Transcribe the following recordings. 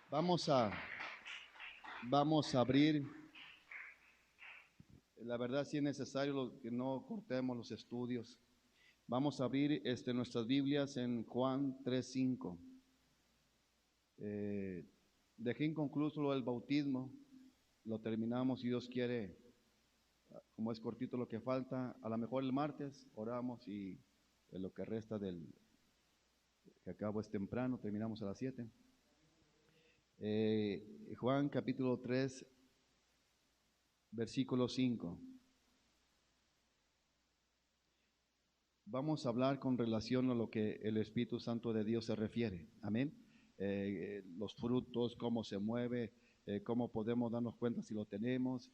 Vamos a, vamos a abrir, la verdad si es necesario que no cortemos los estudios. Vamos a abrir nuestras Biblias en Juan 3:5. Dejé inconcluso lo del bautismo, lo terminamos si Dios quiere, como es cortito lo que falta, a lo mejor el martes oramos y en lo que resta del que acabo es temprano, terminamos a las 7. Juan capítulo 3, versículo 5. Vamos a hablar con relación a lo que el Espíritu Santo de Dios se refiere. Amén. Los frutos, cómo se mueve, cómo podemos darnos cuenta si lo tenemos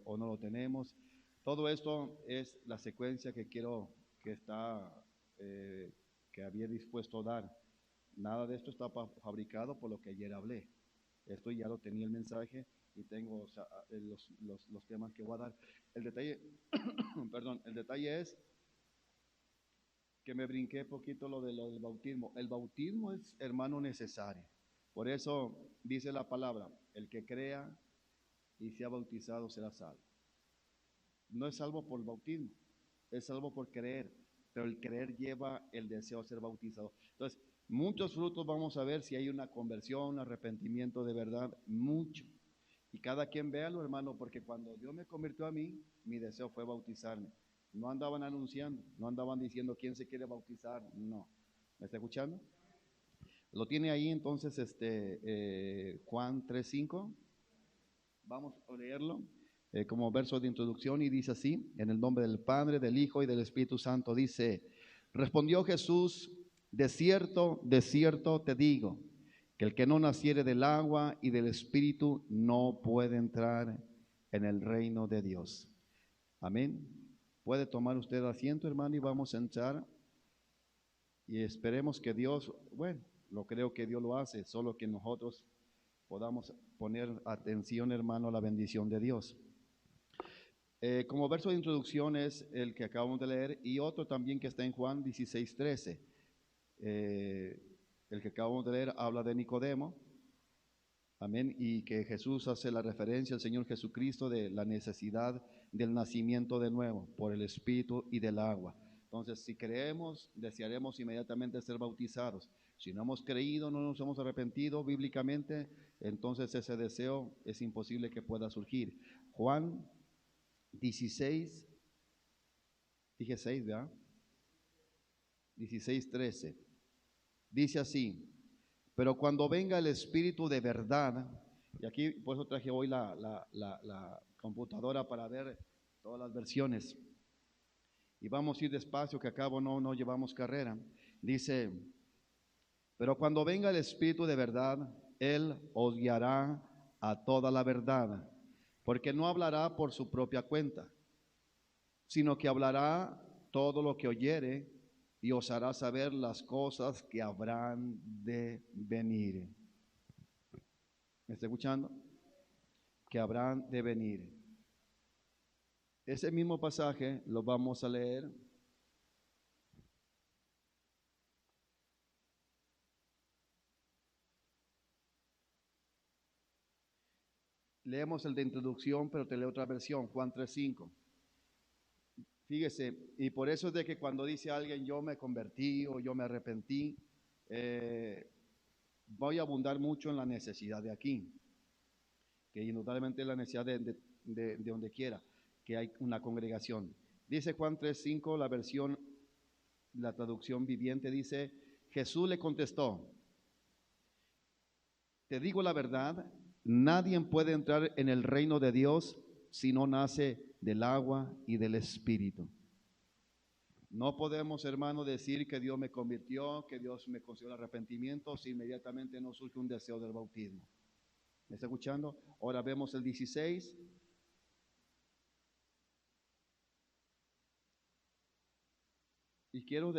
o no lo tenemos. Todo esto es la secuencia que quiero que había dispuesto a dar. Nada de esto está fabricado por lo que ayer hablé. Esto ya lo tenía el mensaje y tengo, o sea, los temas que voy a dar. El detalle, perdón, el detalle es que me brinqué poquito lo del bautismo. El bautismo es, hermano, necesario. Por eso dice la palabra, el que crea y sea bautizado será salvo. No es salvo por el bautismo, es salvo por creer, pero el creer lleva el deseo de ser bautizado. Entonces, muchos frutos vamos a ver si hay una conversión, un arrepentimiento de verdad, mucho. Y cada quien véalo, hermano, porque cuando Dios me convirtió a mí, mi deseo fue bautizarme. No andaban anunciando, no andaban diciendo quién se quiere bautizar, no. ¿Me está escuchando? Lo tiene ahí entonces Juan 3:5. Vamos a leerlo como verso de introducción y dice así, en el nombre del Padre, del Hijo y del Espíritu Santo, dice, respondió Jesús, de cierto, te digo, que el que no naciere del agua y del Espíritu no puede entrar en el reino de Dios. Amén. Puede tomar usted asiento, hermano, y vamos a entrar y esperemos que Dios, bueno, lo creo que Dios lo hace, solo que nosotros podamos poner atención, hermano, a la bendición de Dios. Como verso de introducción es el que acabamos de leer y otro también que está en Juan 16:13. El que acabamos de leer habla de Nicodemo, amén, y que Jesús hace la referencia al Señor Jesucristo de la necesidad del nacimiento de nuevo por el Espíritu y del agua. Entonces, si creemos, desearemos inmediatamente ser bautizados. Si no hemos creído, no nos hemos arrepentido bíblicamente, entonces ese deseo es imposible que pueda surgir. Juan 16, dije 6, ¿verdad? 16:13. Dice así, pero cuando venga el Espíritu de verdad, y aquí por eso traje hoy la computadora para ver todas las versiones, y vamos a ir despacio que acabo no llevamos carrera. Dice, pero cuando venga el Espíritu de verdad, Él os guiará a toda la verdad, porque no hablará por su propia cuenta, sino que hablará todo lo que oyere y os hará saber las cosas que habrán de venir. ¿Me está escuchando? Que habrán de venir. Ese mismo pasaje lo vamos a leer leemos el de introducción, pero te leo otra versión, Juan 3:5. Fíjese, y por eso es de que cuando dice alguien yo me convertí o yo me arrepentí, voy a abundar mucho en la necesidad de aquí, que indudablemente es la necesidad de donde quiera, que hay una congregación. Dice Juan 3:5, la versión, la traducción viviente dice, Jesús le contestó, te digo la verdad, nadie puede entrar en el reino de Dios si no nace del agua y del Espíritu. No podemos, hermano, decir que Dios me convirtió, que Dios me concedió el arrepentimiento si inmediatamente no surge un deseo del bautismo. ¿Me está escuchando? Ahora vemos el 16. Y quiero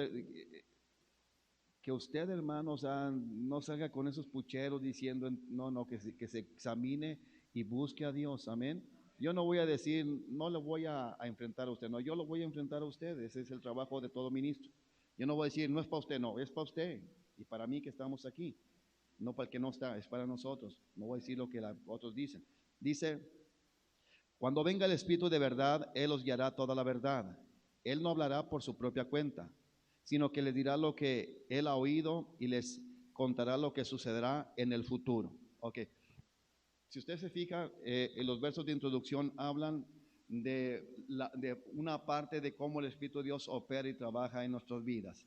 que usted, hermano, o sea, no salga con esos pucheros diciendo, no, que se examine y busque a Dios, amén. Yo no voy a decir, no le voy a enfrentar a usted, no, yo lo voy a enfrentar a usted, ese es el trabajo de todo ministro. Yo no voy a decir, no es para usted, no, es para usted y para mí que estamos aquí. no para el que no está, es para nosotros. No voy a decir lo que otros dicen. Dice, cuando venga el Espíritu de verdad, Él os guiará toda la verdad. Él no hablará por su propia cuenta, sino que les dirá lo que Él ha oído y les contará lo que sucederá en el futuro. Ok, si usted se fija, en los versos de introducción hablan de una parte de cómo el Espíritu de Dios opera y trabaja en nuestras vidas.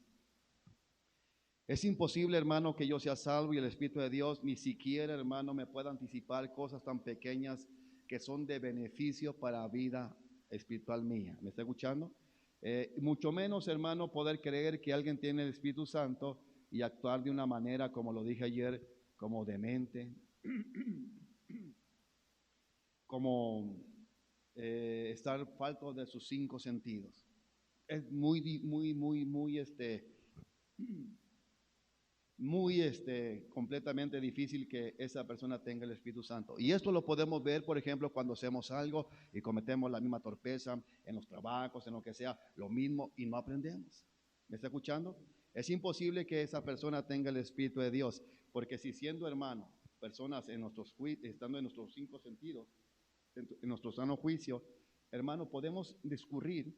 Es imposible, hermano, que yo sea salvo y el Espíritu de Dios ni siquiera, hermano, me pueda anticipar cosas tan pequeñas que son de beneficio para la vida espiritual mía. ¿Me está escuchando? Mucho menos, hermano, poder creer que alguien tiene el Espíritu Santo y actuar de una manera, como lo dije ayer, como demente, como estar falto de sus 5 sentidos. Es completamente difícil que esa persona tenga el Espíritu Santo. Y esto lo podemos ver, por ejemplo, cuando hacemos algo y cometemos la misma torpeza en los trabajos, en lo que sea, lo mismo y no aprendemos. ¿Me está escuchando? Es imposible que esa persona tenga el Espíritu de Dios, porque si siendo hermano, personas estando en nuestros 5 sentidos, en nuestro sano juicio, hermano, podemos discurrir,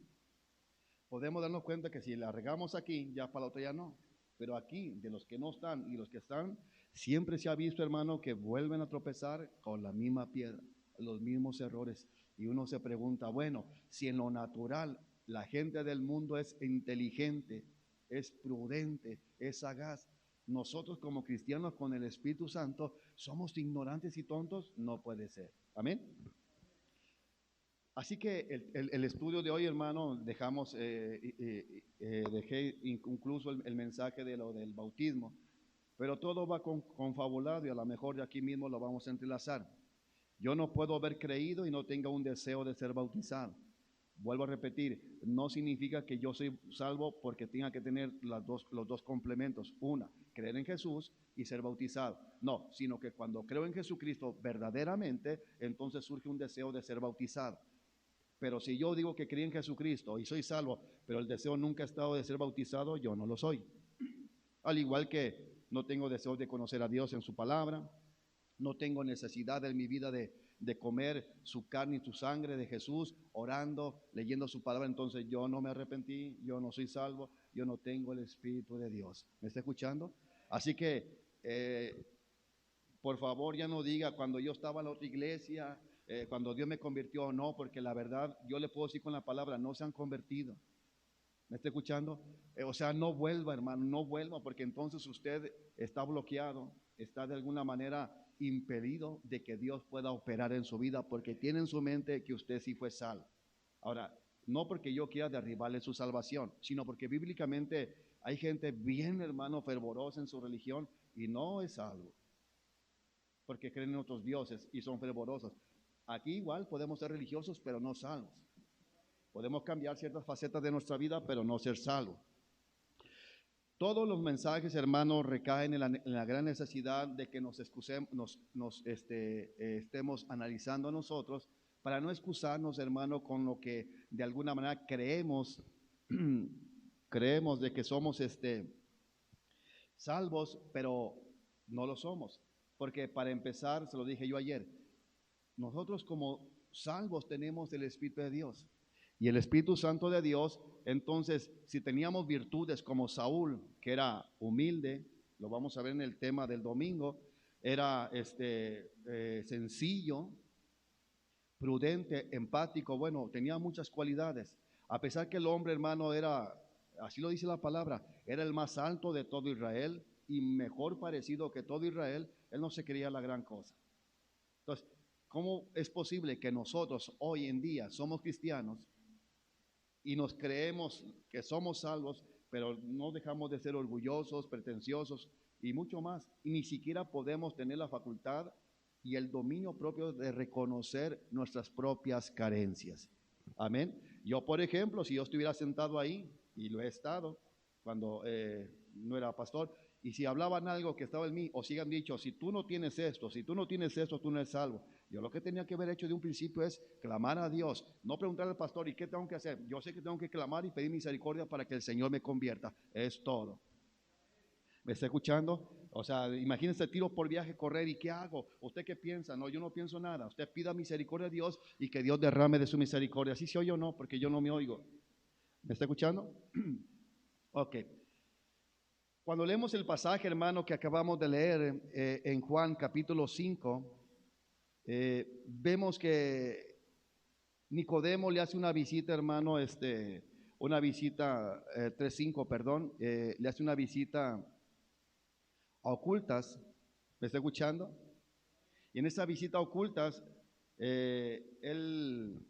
podemos darnos cuenta que si la regamos aquí, ya para la otra ya no. Pero aquí, de los que no están y los que están, siempre se ha visto, hermano, que vuelven a tropezar con la misma piedra, los mismos errores. Y uno se pregunta, bueno, si en lo natural la gente del mundo es inteligente, es prudente, es sagaz, nosotros como cristianos con el Espíritu Santo somos ignorantes y tontos, no puede ser. Amén. Así que el estudio de hoy, hermano, dejé incluso el mensaje de lo del bautismo, pero todo va confabulado y a lo mejor de aquí mismo lo vamos a entrelazar. Yo no puedo haber creído y no tenga un deseo de ser bautizado. Vuelvo a repetir, no significa que yo soy salvo porque tenga que tener los dos complementos. Una, creer en Jesús y ser bautizado. No, sino que cuando creo en Jesucristo verdaderamente, entonces surge un deseo de ser bautizado. Pero si yo digo que creí en Jesucristo y soy salvo, pero el deseo nunca ha estado de ser bautizado, yo no lo soy. Al igual que no tengo deseo de conocer a Dios en su palabra, no tengo necesidad en mi vida de comer su carne y su sangre de Jesús, orando, leyendo su palabra, entonces yo no me arrepentí, yo no soy salvo, yo no tengo el Espíritu de Dios. ¿Me está escuchando? Así que, por favor, ya no diga cuando yo estaba en la otra iglesia, cuando Dios me convirtió o no, porque la verdad, yo le puedo decir con la palabra, no se han convertido. ¿Me está escuchando? O sea, no vuelva, hermano, no vuelva, porque entonces usted está bloqueado, está de alguna manera impedido de que Dios pueda operar en su vida, porque tiene en su mente que usted sí fue salvo. Ahora, no porque yo quiera derribarle su salvación, sino porque bíblicamente hay gente bien, hermano, fervorosa en su religión y no es salvo, porque creen en otros dioses y son fervorosos. Aquí igual podemos ser religiosos, pero no salvos. Podemos cambiar ciertas facetas de nuestra vida, pero no ser salvos. Todos los mensajes, hermanos, recaen en la gran necesidad de que nos estemos analizando a nosotros para no excusarnos, hermano, con lo que de alguna manera creemos, creemos de que somos salvos, pero no lo somos. Porque para empezar, se lo dije yo ayer, nosotros como salvos tenemos el Espíritu de Dios. Y el Espíritu Santo de Dios, entonces, si teníamos virtudes como Saúl, que era humilde, lo vamos a ver en el tema del domingo, era sencillo, prudente, empático, bueno, tenía muchas cualidades. A pesar que el hombre, hermano, era, así lo dice la palabra, era el más alto de todo Israel y mejor parecido que todo Israel, él no se creía la gran cosa. Entonces, ¿cómo es posible que nosotros hoy en día somos cristianos y nos creemos que somos salvos, pero no dejamos de ser orgullosos, pretenciosos y mucho más? Y ni siquiera podemos tener la facultad y el dominio propio de reconocer nuestras propias carencias. Amén. Yo, por ejemplo, si yo estuviera sentado ahí, y lo he estado cuando no era pastor, y si hablaban algo que estaba en mí, o si han dicho, si tú no tienes esto, si tú no tienes esto, tú no eres salvo. Yo lo que tenía que haber hecho de un principio es clamar a Dios, no preguntar al pastor, ¿y qué tengo que hacer? Yo sé que tengo que clamar y pedir misericordia para que el Señor me convierta. Es todo. ¿Me está escuchando? O sea, imagínense, tiro por viaje, correr, ¿y qué hago? ¿Usted qué piensa? No, yo no pienso nada. Usted pida misericordia a Dios y que Dios derrame de su misericordia. ¿Así se oye o no? Porque yo no me oigo. ¿Me está escuchando? Ok. Cuando leemos el pasaje, hermano, que acabamos de leer en Juan capítulo 5, vemos que Nicodemo le hace una visita, hermano, una visita, 3:5, perdón, le hace una visita a ocultas. ¿Me está escuchando? Y en esa visita a ocultas, él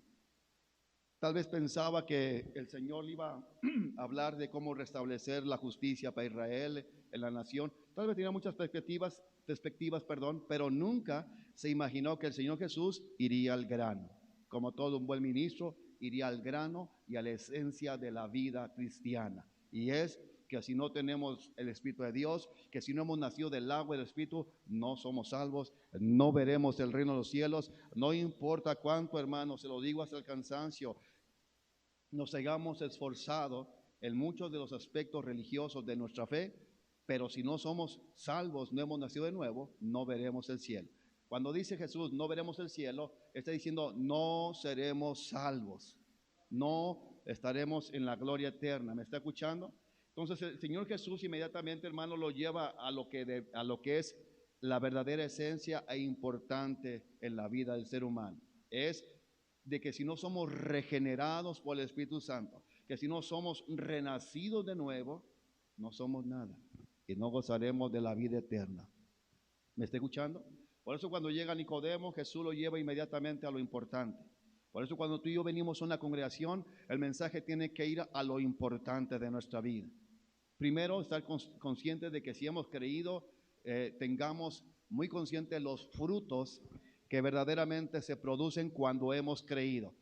tal vez pensaba que el Señor le iba a hablar de cómo restablecer la justicia para Israel en la nación. Tal vez tenía muchas perspectivas, perdón, pero nunca se imaginó que el Señor Jesús iría al grano. Como todo un buen ministro, iría al grano y a la esencia de la vida cristiana. Y es que si no tenemos el Espíritu de Dios, que si no hemos nacido del agua y del Espíritu, no somos salvos, no veremos el reino de los cielos. No importa cuánto, hermano, se lo digo hasta el cansancio, nos hayamos esforzado en muchos de los aspectos religiosos de nuestra fe, pero si no somos salvos, no hemos nacido de nuevo, no veremos el cielo. Cuando dice Jesús, no veremos el cielo, está diciendo, no seremos salvos, no estaremos en la gloria eterna. ¿Me está escuchando? Entonces el Señor Jesús inmediatamente, hermano, lo lleva a lo que es la verdadera esencia e importante en la vida del ser humano. Es de que si no somos regenerados por el Espíritu Santo, que si no somos renacidos de nuevo, no somos nada y no gozaremos de la vida eterna. ¿Me está escuchando? Por eso cuando llega Nicodemo, Jesús lo lleva inmediatamente a lo importante. Por eso cuando tú y yo venimos a una congregación, el mensaje tiene que ir a lo importante de nuestra vida. Primero, estar conscientes de que si hemos creído, tengamos muy conscientes los frutos que verdaderamente se producen cuando hemos creído.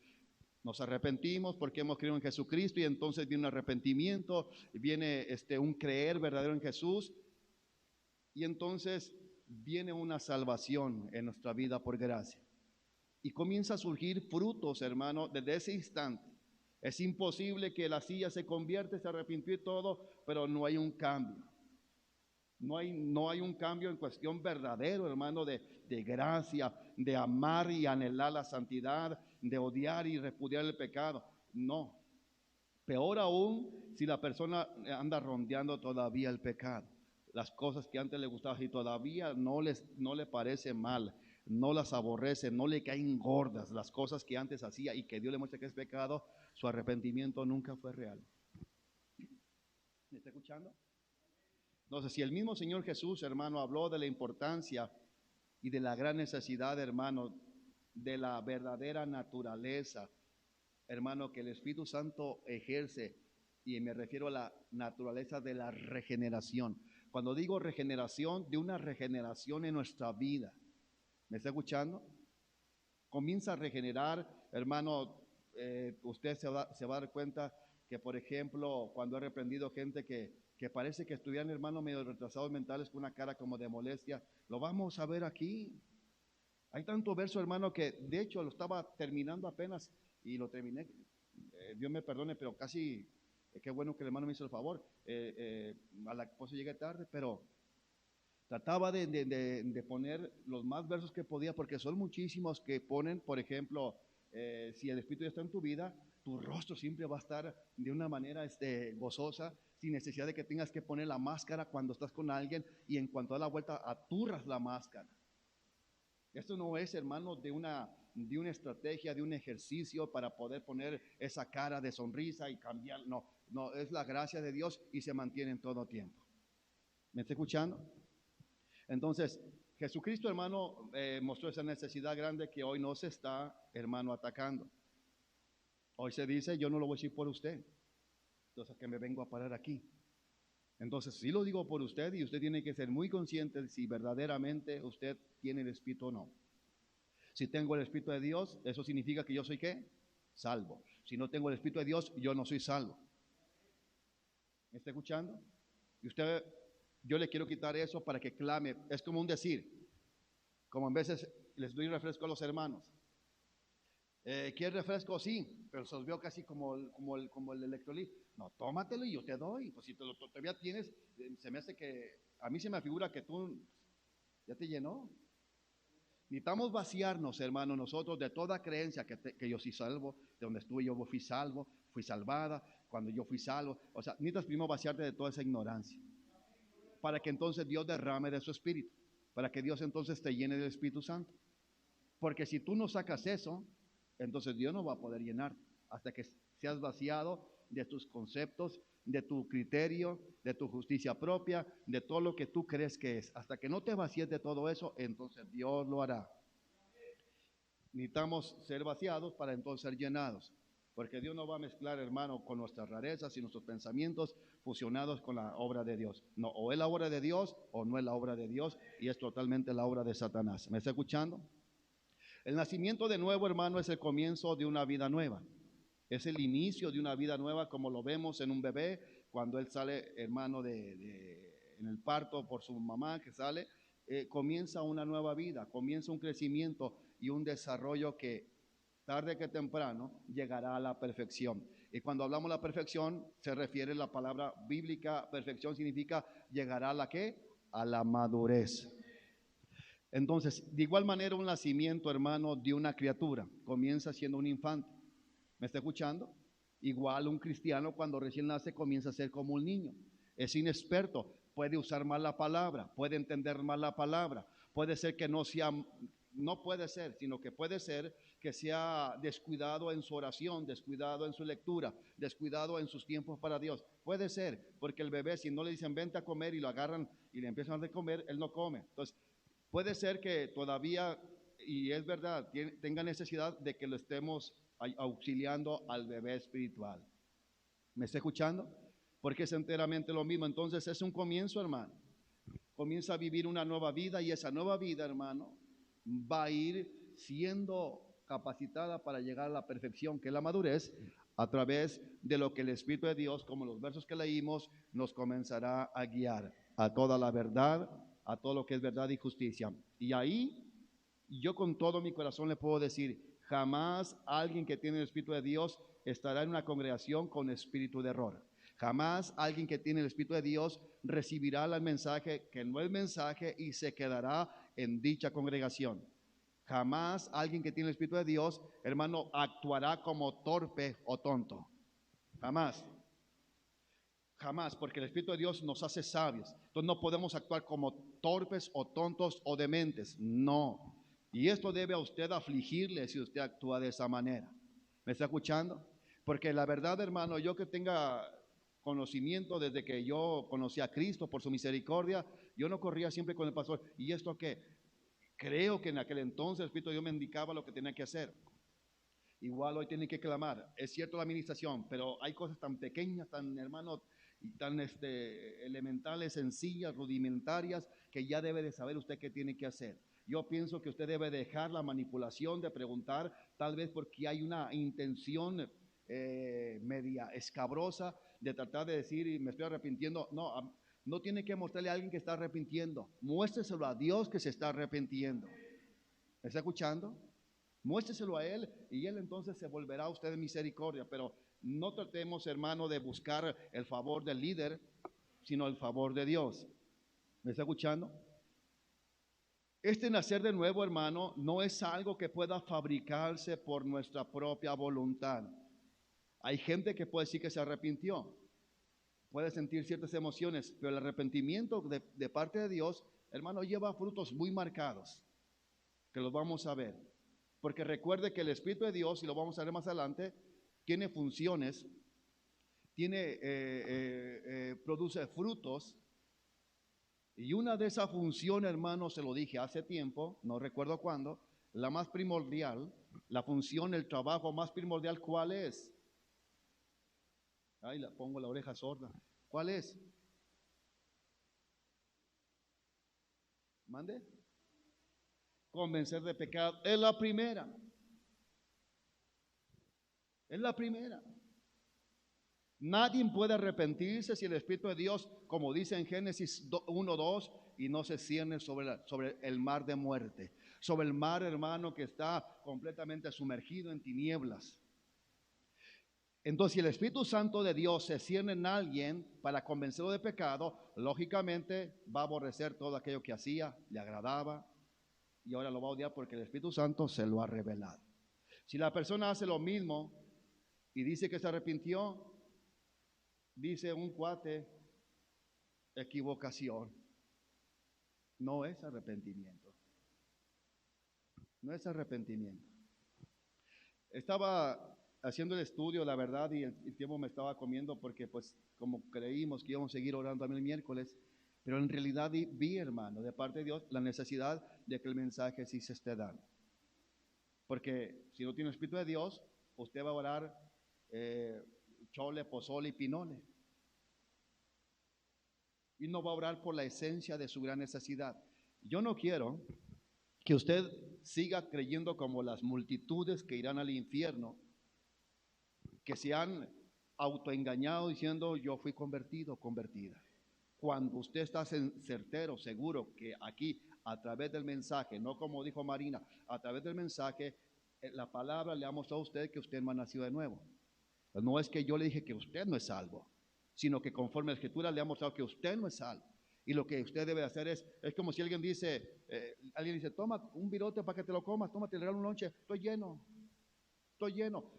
Nos arrepentimos porque hemos creído en Jesucristo y entonces viene un arrepentimiento, viene un creer verdadero en Jesús y entonces viene una salvación en nuestra vida por gracia. Y comienza a surgir frutos, hermano, desde ese instante. Es imposible que la silla se convierta, se arrepintió y todo, pero no hay un cambio. No hay un cambio en cuestión verdadero, hermano, de gracia, de amar y anhelar la santidad, de odiar y repudiar el pecado. No. Peor aún si la persona anda rondeando todavía el pecado. Las cosas que antes le gustaban y todavía no le parece mal, no las aborrece, no le caen gordas las cosas que antes hacía y que Dios le muestra que es pecado, su arrepentimiento nunca fue real. ¿Me está escuchando? Entonces, si el mismo Señor Jesús, hermano, habló de la importancia y de la gran necesidad, hermano, de la verdadera naturaleza, hermano, que el Espíritu Santo ejerce, y me refiero a la naturaleza de la regeneración. Cuando digo regeneración, de una regeneración en nuestra vida. ¿Me está escuchando? Comienza a regenerar, hermano, usted se va a dar cuenta que, por ejemplo, cuando he reprendido gente que parece que estuvieran, hermano, medio retrasados mentales con una cara como de molestia, lo vamos a ver aquí. Hay tanto verso, hermano, que de hecho lo estaba terminando apenas y lo terminé. Dios me perdone, pero casi, qué bueno que el hermano me hizo el favor. A la cosa llegué tarde, pero trataba de poner los más versos que podía, porque son muchísimos que ponen, por ejemplo, si el Espíritu está en tu vida, tu rostro siempre va a estar de una manera gozosa, sin necesidad de que tengas que poner la máscara cuando estás con alguien y en cuanto da la vuelta aturras la máscara. Esto no es, hermano, de una estrategia, de un ejercicio para poder poner esa cara de sonrisa y cambiar. No, es la gracia de Dios y se mantiene en todo tiempo. ¿Me está escuchando? Entonces, Jesucristo, hermano, mostró esa necesidad grande que hoy no se está, hermano, atacando. Hoy se dice, yo no lo voy a decir por usted, entonces que me vengo a parar aquí. Entonces, sí lo digo por usted y usted tiene que ser muy consciente de si verdaderamente usted tiene el Espíritu o no. Si tengo el Espíritu de Dios, eso significa que yo soy ¿qué? Salvo. Si no tengo el Espíritu de Dios, yo no soy salvo. ¿Me está escuchando? Y usted, yo le quiero quitar eso para que clame. Es como un decir, como en veces les doy refresco a los hermanos. ¿Quieres refresco? Sí, pero se los veo casi como el electrolit. No, tómatelo y yo te doy. Pues si todavía tienes, se me hace que, a mí se me figura que tú ya te llenó. Necesitamos vaciarnos, hermano, nosotros de toda creencia que yo soy salvo, de donde estuve yo fui salvo, fui salvada, cuando yo fui salvo. O sea, necesitas primero vaciarte de toda esa ignorancia, para que entonces Dios derrame de su espíritu, para que Dios entonces te llene del Espíritu Santo. Porque si tú no sacas eso, entonces Dios no va a poder llenar hasta que seas vaciado de tus conceptos, de tu criterio, de tu justicia propia, de todo lo que tú crees que es. Hasta que no te vacíes de todo eso, entonces Dios lo hará. Necesitamos ser vaciados para entonces ser llenados. Porque Dios no va a mezclar, hermano, con nuestras rarezas y nuestros pensamientos fusionados con la obra de Dios. No, o es la obra de Dios o no es la obra de Dios, y es totalmente la obra de Satanás. ¿Me está escuchando? El nacimiento de nuevo, hermano, es el comienzo de una vida nueva. Es el inicio de una vida nueva, como lo vemos en un bebé, cuando él sale, hermano, en el parto por su mamá que sale, comienza una nueva vida, comienza un crecimiento y un desarrollo que tarde que temprano llegará a la perfección. Y cuando hablamos de la perfección, se refiere a la palabra bíblica, perfección significa llegará a la ¿qué? A la madurez. Entonces, de igual manera, un nacimiento, hermano, de una criatura comienza siendo un infante. ¿Me está escuchando? Igual un cristiano cuando recién nace comienza a ser como un niño. Es inexperto, puede usar mal la palabra, puede entender mal la palabra. Puede ser que no sea, no puede ser, sino que puede ser que sea descuidado en su oración, descuidado en su lectura, descuidado en sus tiempos para Dios. Puede ser, porque el bebé, si no le dicen vente a comer y lo agarran y le empiezan a dar de comer, él no come. Entonces, puede ser que todavía, y es verdad, tenga necesidad de que lo estemos auxiliando al bebé espiritual. ¿Me está escuchando? Porque es enteramente lo mismo. Entonces es un comienzo, hermano. Comienza a vivir una nueva vida y esa nueva vida, hermano, va a ir siendo capacitada para llegar a la perfección, que es la madurez, a través de lo que el Espíritu de Dios, como los versos que leímos, nos comenzará a guiar a toda la verdad, a todo lo que es verdad y justicia. Y ahí yo con todo mi corazón le puedo decir, jamás alguien que tiene el Espíritu de Dios estará en una congregación con espíritu de error. Jamás alguien que tiene el Espíritu de Dios recibirá el mensaje que no es mensaje y se quedará en dicha congregación. Jamás alguien que tiene el Espíritu de Dios, hermano, actuará como torpe o tonto. Jamás. Jamás, porque el Espíritu de Dios nos hace sabios. Entonces no podemos actuar como torpes o tontos o dementes. No. Y esto debe a usted afligirle si usted actúa de esa manera. ¿Me está escuchando? Porque la verdad, hermano, yo que tenga conocimiento desde que yo conocí a Cristo por su misericordia, yo no corría siempre con el pastor. ¿Y esto qué? Creo que en aquel entonces el Espíritu de Dios me indicaba lo que tenía que hacer. Igual hoy tienen que clamar. Es cierto la administración, pero hay cosas tan pequeñas, tan hermano, y tan elementales, sencillas, rudimentarias, que ya debe de saber usted qué tiene que hacer. Yo pienso que usted debe dejar la manipulación de preguntar, tal vez porque hay una intención media escabrosa de tratar de decir y me estoy arrepintiendo. No, no tiene que mostrarle a alguien que está arrepintiendo. Muéstreselo a Dios que se está arrepintiendo. ¿Me está escuchando? Muéstreselo a Él y Él entonces se volverá a usted de misericordia. Pero no tratemos, hermano, de buscar el favor del líder, sino el favor de Dios. ¿Me está escuchando? Este nacer de nuevo, hermano, no es algo que pueda fabricarse por nuestra propia voluntad. Hay gente que puede decir que se arrepintió, puede sentir ciertas emociones, pero el arrepentimiento de parte de Dios, hermano, lleva frutos muy marcados, que los vamos a ver. Porque recuerde que el Espíritu de Dios, y lo vamos a ver más adelante, tiene funciones, produce frutos. Y una de esas funciones, hermano, se lo dije hace tiempo, no recuerdo cuándo, la más primordial, la función, el trabajo más primordial, ¿cuál es? Ay, la pongo la oreja sorda. ¿Cuál es? ¿Mande? Convencer de pecado. Es la primera. Es la primera. Nadie puede arrepentirse si el Espíritu de Dios, como dice en Génesis 1:2, y no se cierne sobre el mar de muerte, sobre el mar, hermano, que está completamente sumergido en tinieblas. Entonces, si el Espíritu Santo de Dios se cierne en alguien para convencerlo de pecado, lógicamente va a aborrecer todo aquello que hacía, le agradaba, y ahora lo va a odiar porque el Espíritu Santo se lo ha revelado. Si la persona hace lo mismo y dice que se arrepintió, dice un cuate, equivocación. No es arrepentimiento. No es arrepentimiento. Estaba haciendo el estudio, la verdad, y el tiempo me estaba comiendo porque pues como creímos que íbamos a seguir orando también el miércoles, pero en realidad vi, hermano, de parte de Dios, la necesidad de que el mensaje sí se esté dando. Porque si no tiene el Espíritu de Dios, usted va a orar chole, pozole y pinole. Y no va a orar por la esencia de su gran necesidad. Yo no quiero que usted siga creyendo como las multitudes que irán al infierno, que se han autoengañado diciendo yo fui convertido, convertida. Cuando usted está certero, seguro que aquí a través del mensaje, no como dijo Marina, a través del mensaje, la palabra le ha mostrado a usted que usted no ha nacido de nuevo. No es que yo le dije que usted no es salvo, sino que conforme a la Escritura le ha mostrado que usted no es salvo. Y lo que usted debe hacer es como si alguien dice, toma un virote para que te lo comas, toma, te regalo un lonche, estoy lleno.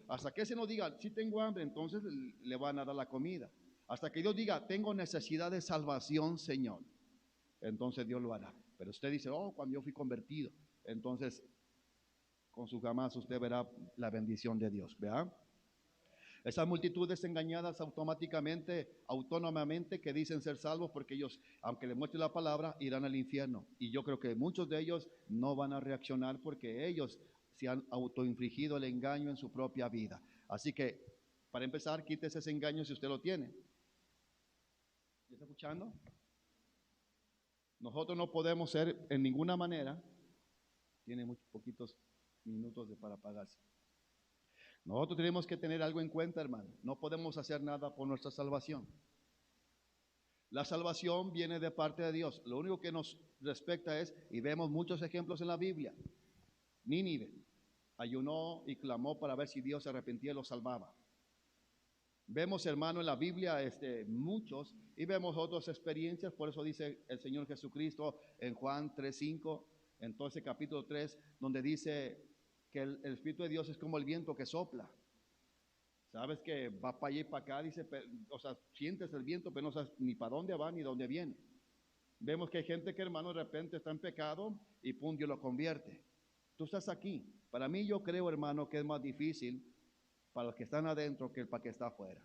Hasta que ese no diga, sí tengo hambre, entonces le van a dar la comida. Hasta que Dios diga, tengo necesidad de salvación, Señor, entonces Dios lo hará. Pero usted dice, oh, cuando yo fui convertido, entonces con su jamás usted verá la bendición de Dios, ¿verdad? Esas multitudes engañadas automáticamente, autónomamente, que dicen ser salvos porque ellos, aunque les muestre la palabra, irán al infierno. Y yo creo que muchos de ellos no van a reaccionar porque ellos se han autoinfligido el engaño en su propia vida. Así que, para empezar, quítese ese engaño si usted lo tiene. ¿Me está escuchando? Nosotros no podemos ser en ninguna manera, tiene muy poquitos minutos para apagarse. Nosotros tenemos que tener algo en cuenta, hermano. No podemos hacer nada por nuestra salvación. La salvación viene de parte de Dios. Lo único que nos respecta es, y vemos muchos ejemplos en la Biblia, Nínive ayunó y clamó para ver si Dios se arrepentía y lo salvaba. Vemos, hermano, en la Biblia muchos, y vemos otras experiencias. Por eso dice el Señor Jesucristo en Juan 3:5, en todo ese capítulo 3, donde dice que el Espíritu de Dios es como el viento que sopla. Sabes que va para allá y para acá, dice, o sea, sientes el viento, pero no sabes ni para dónde va ni dónde viene. Vemos que hay gente que, hermano, de repente está en pecado y pum, Dios lo convierte. Tú estás aquí. Para mí, yo creo, hermano, que es más difícil para los que están adentro que para que está afuera.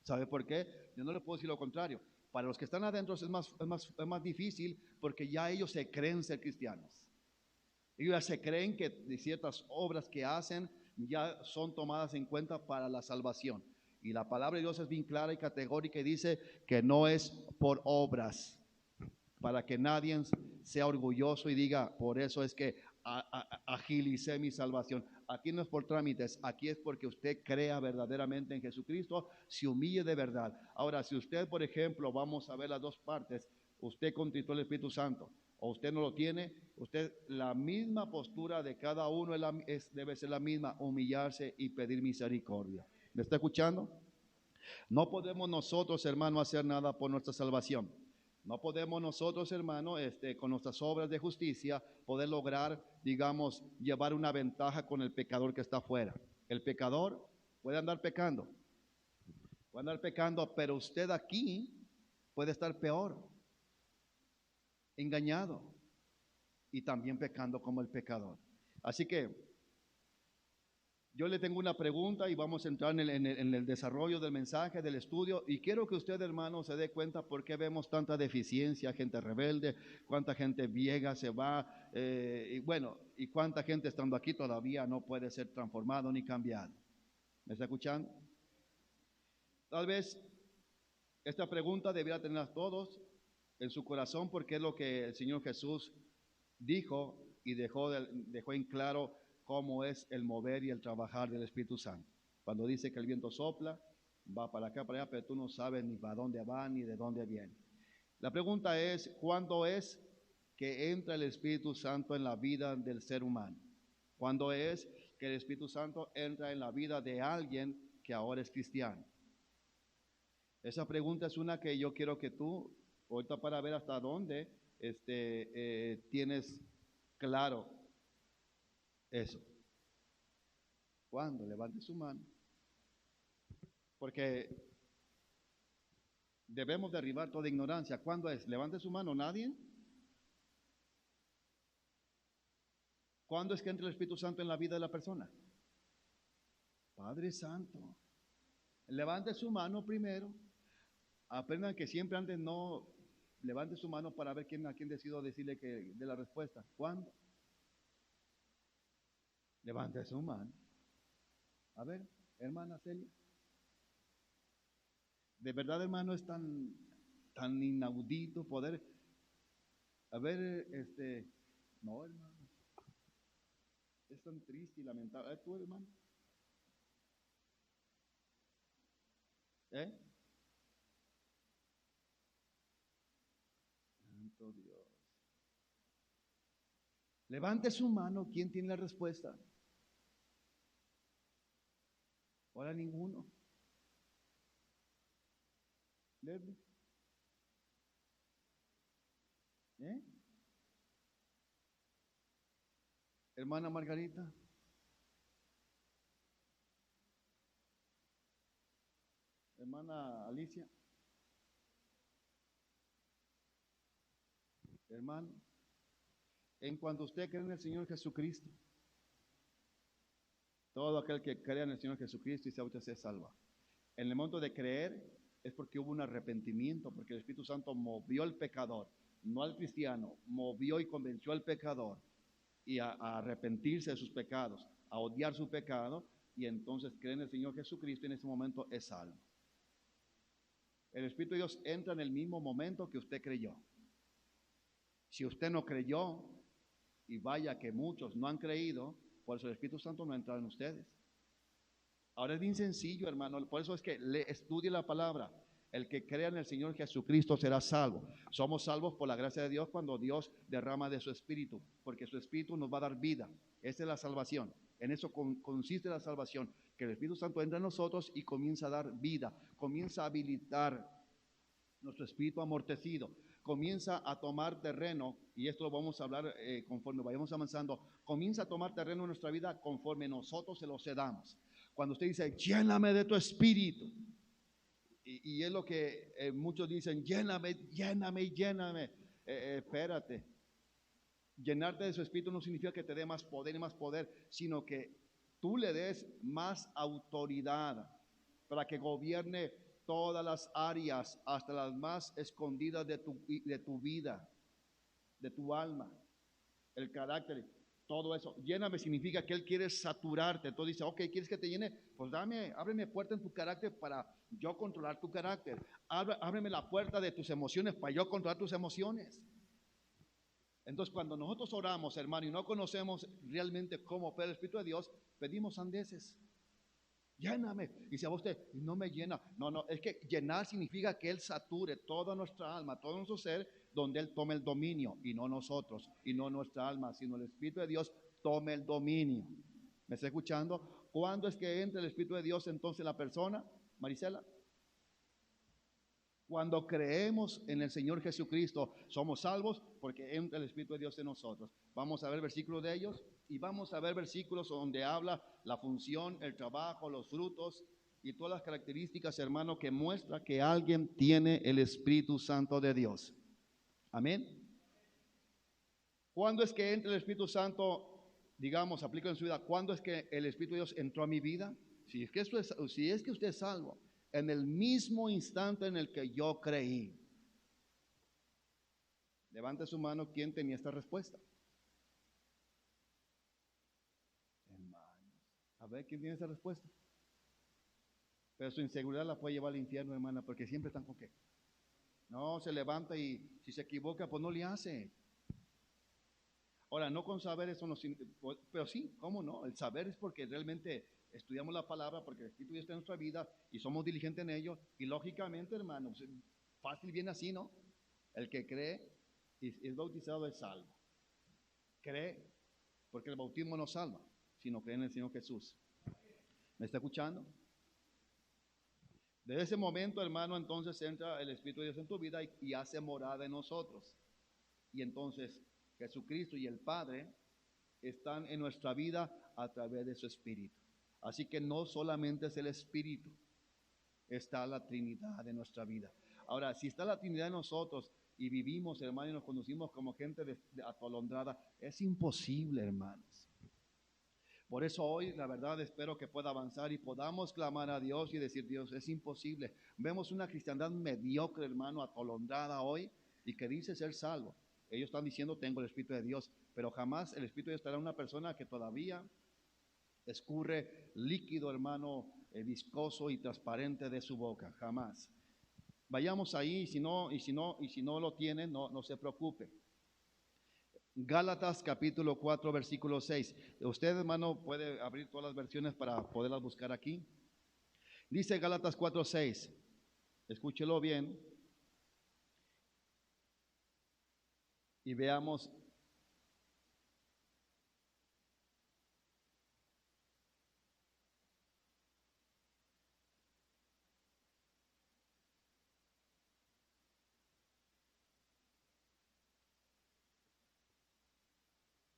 ¿Sabe por qué? Yo no le puedo decir lo contrario. Para los que están adentro es más difícil porque ya ellos se creen ser cristianos. Ellos ya se creen que ciertas obras que hacen ya son tomadas en cuenta para la salvación. Y la palabra de Dios es bien clara y categórica y dice que no es por obras, para que nadie sea orgulloso y diga, por eso es que agilicé mi salvación. Aquí no es por trámites, aquí es porque usted crea verdaderamente en Jesucristo, se humille de verdad. Ahora, si usted, por ejemplo, vamos a ver las dos partes, usted contristó el Espíritu Santo o usted no lo tiene, usted, la misma postura de cada uno debe ser la misma, humillarse y pedir misericordia. ¿Me está escuchando? No podemos nosotros, hermano, hacer nada por nuestra salvación. No podemos nosotros, hermano, con nuestras obras de justicia, poder lograr, digamos, llevar una ventaja con el pecador que está afuera. El pecador puede andar pecando, pero usted aquí puede estar peor, engañado y también pecando como el pecador. Así que yo le tengo una pregunta y vamos a entrar en el desarrollo del mensaje, del estudio, y quiero que usted, hermano, se dé cuenta por qué vemos tanta deficiencia, gente rebelde, cuánta gente vieja se va, y bueno, y cuánta gente estando aquí todavía no puede ser transformado ni cambiado. ¿Me está escuchando? Tal vez esta pregunta debería tenerla todos en su corazón porque es lo que el Señor Jesús dijo y dejó en claro cómo es el mover y el trabajar del Espíritu Santo. Cuando dice que el viento sopla, va para acá, para allá, pero tú no sabes ni para dónde va ni de dónde viene. La pregunta es, ¿cuándo es que entra el Espíritu Santo en la vida del ser humano? ¿Cuándo es que el Espíritu Santo entra en la vida de alguien que ahora es cristiano? Esa pregunta es una que yo quiero que tú, ahorita para ver hasta dónde tienes claro eso. ¿Cuándo? Levante su mano. Porque debemos derribar toda ignorancia. ¿Cuándo es? Levante su mano. ¿Nadie? ¿Cuándo es que entra el Espíritu Santo en la vida de la persona? Padre Santo. Levante su mano primero. Aprendan que siempre antes no levante su mano para ver a quién decido decirle que de la respuesta. ¿Cuándo? Levante su mano. A ver, hermana Celia. De verdad, hermano, es tan inaudito poder. A ver, no, hermano. Es tan triste y lamentable. ¿Tú, hermano? ¿Eh? Santo Dios. Levante su mano. ¿Quién tiene la respuesta? Ahora ninguno. Leslie. ¿Eh? Hermana Margarita. Hermana Alicia. Hermano. En cuanto usted cree en el Señor Jesucristo, todo aquel que crea en el Señor Jesucristo y se usted se salva. En el momento de creer es porque hubo un arrepentimiento, porque el Espíritu Santo movió al pecador, no al cristiano, movió y convenció al pecador y a arrepentirse de sus pecados, a odiar su pecado, y entonces cree en el Señor Jesucristo y en ese momento es salvo. El Espíritu de Dios entra en el mismo momento que usted creyó. Si usted no creyó, y vaya que muchos no han creído, por eso el Espíritu Santo no ha entrado en ustedes. Ahora es bien sencillo, hermano, por eso es que estudie la palabra. El que crea en el Señor Jesucristo será salvo. Somos salvos por la gracia de Dios cuando Dios derrama de su Espíritu, porque su Espíritu nos va a dar vida. Esa es la salvación. En eso consiste la salvación, que el Espíritu Santo entra en nosotros y comienza a dar vida, comienza a habilitar nuestro espíritu amortecido, comienza a tomar terreno, y esto lo vamos a hablar conforme vayamos avanzando, comienza a tomar terreno en nuestra vida conforme nosotros se lo cedamos. Cuando usted dice, lléname de tu espíritu, y es lo que muchos dicen, lléname, lléname, lléname. Espérate, llenarte de su espíritu no significa que te dé más poder y más poder, sino que tú le des más autoridad para que gobierne todas las áreas, hasta las más escondidas de tu vida, de tu alma, el carácter, todo eso. Lléname significa que Él quiere saturarte. Entonces dice, ok, ¿quieres que te llene? Pues ábreme puerta en tu carácter para yo controlar tu carácter. Ábreme la puerta de tus emociones para yo controlar tus emociones. Entonces, cuando nosotros oramos, hermano, y no conocemos realmente cómo opera el Espíritu de Dios, pedimos sandeces. Lléname. Y si a usted no me llena, no, es que llenar significa que Él sature toda nuestra alma, todo nuestro ser, donde Él tome el dominio, y no nosotros, y no nuestra alma, sino el Espíritu de Dios tome el dominio. ¿Me está escuchando? ¿Cuándo es que entra el Espíritu de Dios entonces la persona, Marisela? Cuando creemos en el Señor Jesucristo, somos salvos porque entra el Espíritu de Dios en nosotros. Vamos a ver versículos de ellos y vamos a ver versículos donde habla la función, el trabajo, los frutos y todas las características, hermano, que muestra que alguien tiene el Espíritu Santo de Dios. Amén. ¿Cuándo es que entra el Espíritu Santo, digamos, aplica en su vida? ¿Cuándo es que el Espíritu de Dios entró a mi vida? Si es que usted es salvo, en el mismo instante en el que yo creí. Levante su mano, ¿quién tenía esta respuesta? Hermanos, a ver, ¿quién tiene esta respuesta? Pero su inseguridad la puede llevar al infierno, hermana, porque siempre están con qué. No, se levanta y si se equivoca, pues no le hace. Ahora, no con saber eso, pero sí, ¿cómo no? El saber es porque realmente estudiamos la palabra, porque el Espíritu está en nuestra vida y somos diligentes en ello. Y lógicamente, hermanos, fácil viene así, ¿no? El que cree y es bautizado es salvo. Cree, porque el bautismo no salva, sino cree en el Señor Jesús. ¿Me está escuchando? Desde ese momento, hermano, entonces entra el Espíritu de Dios en tu vida y hace morada en nosotros. Y entonces Jesucristo y el Padre están en nuestra vida a través de su Espíritu. Así que no solamente es el Espíritu, está la Trinidad en nuestra vida. Ahora, si está la Trinidad en nosotros y vivimos, hermano, y nos conducimos como gente atolondrada, es imposible, hermanos. Por eso hoy, la verdad, espero que pueda avanzar y podamos clamar a Dios y decir: Dios, es imposible. Vemos una cristiandad mediocre, hermano, atolondrada hoy, y que dice ser salvo. Ellos están diciendo: tengo el Espíritu de Dios, pero jamás el Espíritu de Dios estará en una persona que todavía escurre líquido, hermano, viscoso y transparente de su boca. Jamás. Vayamos ahí, y si no lo tienen, no se preocupe. Gálatas capítulo 4 versículo 6. Usted, hermano, puede abrir todas las versiones para poderlas buscar aquí. Dice Gálatas 4:6. Escúchelo bien y veamos.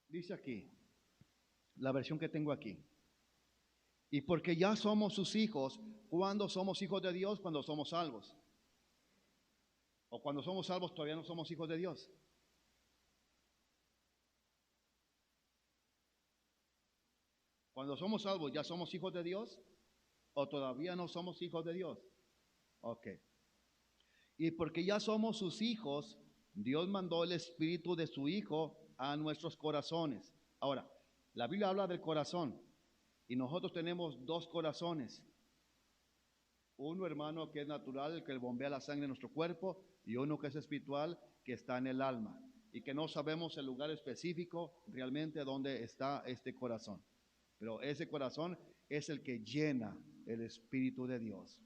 Dice aquí, la versión que tengo aquí. Y porque ya somos sus hijos, ¿cuándo somos hijos de Dios? Cuando somos salvos. O cuando somos salvos todavía no somos hijos de Dios. Cuando somos salvos, ¿ya somos hijos de Dios? ¿O todavía no somos hijos de Dios? Ok. Y porque ya somos sus hijos, Dios mandó el Espíritu de su Hijo a nuestros corazones. Ahora, la Biblia habla del corazón y nosotros tenemos dos corazones. Uno, hermano, que es natural, el que bombea la sangre en nuestro cuerpo, y uno que es espiritual, que está en el alma, y que no sabemos el lugar específico realmente donde está este corazón. Pero ese corazón es el que llena el Espíritu de Dios.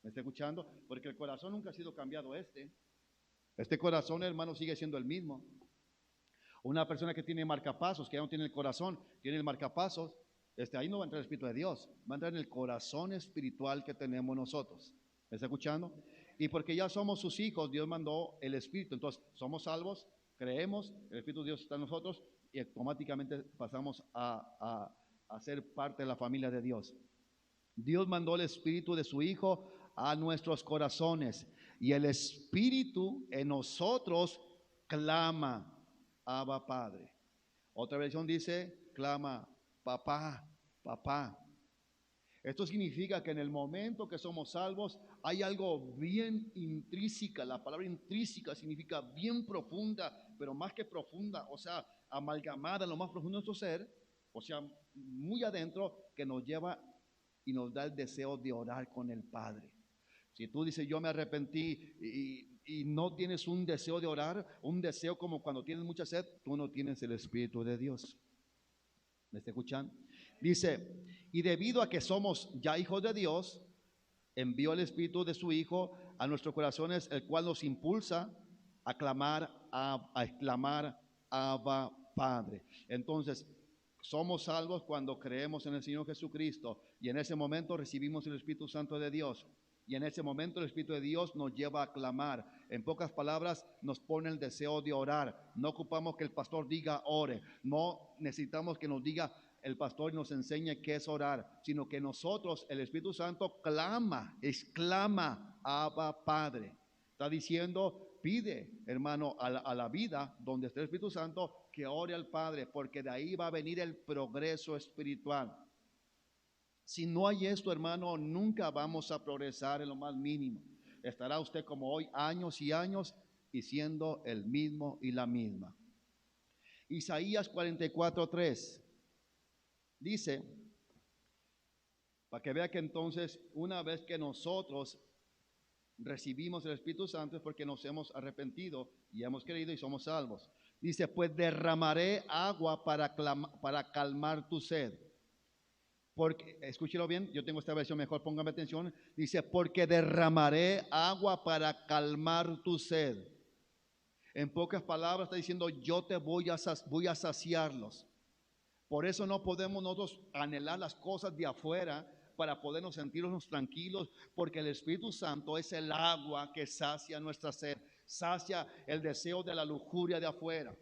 ¿Me está escuchando? Porque el corazón nunca ha sido cambiado. Este corazón, hermano, sigue siendo el mismo. Una persona que tiene marcapasos, que ya no tiene el corazón, tiene el marcapasos, ahí no va a entrar el Espíritu de Dios, va a entrar en el corazón espiritual que tenemos nosotros. ¿Me está escuchando? Y porque ya somos sus hijos, Dios mandó el Espíritu. Entonces, somos salvos, creemos, el Espíritu de Dios está en nosotros y automáticamente pasamos a ser parte de la familia de Dios. Dios mandó el Espíritu de su Hijo a nuestros corazones y el Espíritu en nosotros clama: Abba, Padre. Otra versión dice: clama: papá, papá. Esto significa que en el momento que somos salvos hay algo bien intrínseca. La palabra intrínseca significa bien profunda, pero más que profunda, o sea, amalgamada en lo más profundo de nuestro ser, o sea, muy adentro, que nos lleva y nos da el deseo de orar con el Padre. Si tú dices: yo me arrepentí y no tienes un deseo de orar, un deseo como cuando tienes mucha sed, tú no tienes el Espíritu de Dios. ¿Me está escuchando? Dice: y debido a que somos ya hijos de Dios, envió el Espíritu de su Hijo a nuestros corazones, el cual nos impulsa a clamar, a exclamar: Abba, Padre. Entonces, somos salvos cuando creemos en el Señor Jesucristo y en ese momento recibimos el Espíritu Santo de Dios. Y en ese momento el Espíritu de Dios nos lleva a clamar. En pocas palabras, nos pone el deseo de orar. No ocupamos que el pastor diga ore. No necesitamos que nos diga el pastor y nos enseñe qué es orar, sino que nosotros, el Espíritu Santo, exclama: Abba, Padre. Está diciendo: pide, hermano, a la vida donde esté el Espíritu Santo, que ore al Padre, porque de ahí va a venir el progreso espiritual. Si no hay esto, hermano, nunca vamos a progresar en lo más mínimo. Estará usted como hoy, años y años, y siendo el mismo y la misma. Isaías 44:3 dice, para que vea que entonces, una vez que nosotros recibimos el Espíritu Santo, es porque nos hemos arrepentido y hemos creído y somos salvos. Dice: pues derramaré agua para calmar tu sed. Porque, escúchelo bien, yo tengo esta versión mejor, póngame atención. Dice: porque derramaré agua para calmar tu sed. En pocas palabras está diciendo, yo te voy a saciarlos. Por eso no podemos nosotros anhelar las cosas de afuera para podernos sentirnos tranquilos, porque el Espíritu Santo es el agua que sacia nuestra sed, sacia el deseo de la lujuria de afuera,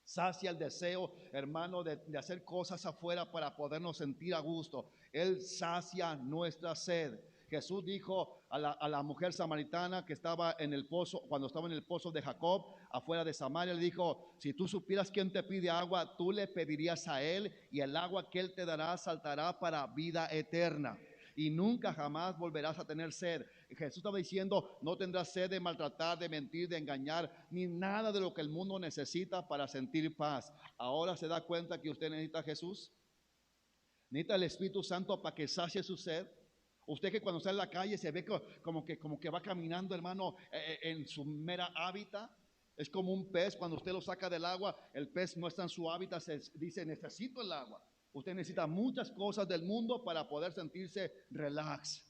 sacia el deseo, hermano, de hacer cosas afuera para podernos sentir a gusto. Él sacia nuestra sed. Jesús dijo a la mujer samaritana que estaba en el pozo, cuando estaba en el pozo de Jacob, afuera de Samaria, le dijo, si tú supieras quién te pide agua, tú le pedirías a él, y el agua que él te dará saltará para vida eterna, y nunca jamás volverás a tener sed. Jesús estaba diciendo, no tendrás sed de maltratar, de mentir, de engañar, ni nada de lo que el mundo necesita para sentir paz. Ahora se da cuenta que usted necesita a Jesús, necesita el Espíritu Santo para que sacie su sed. Usted que cuando sale a la calle se ve como que va caminando, hermano, en su mera hábitat. Es como un pez, cuando usted lo saca del agua, el pez no está en su hábitat, se dice, necesito el agua. Usted necesita muchas cosas del mundo para poder sentirse relax.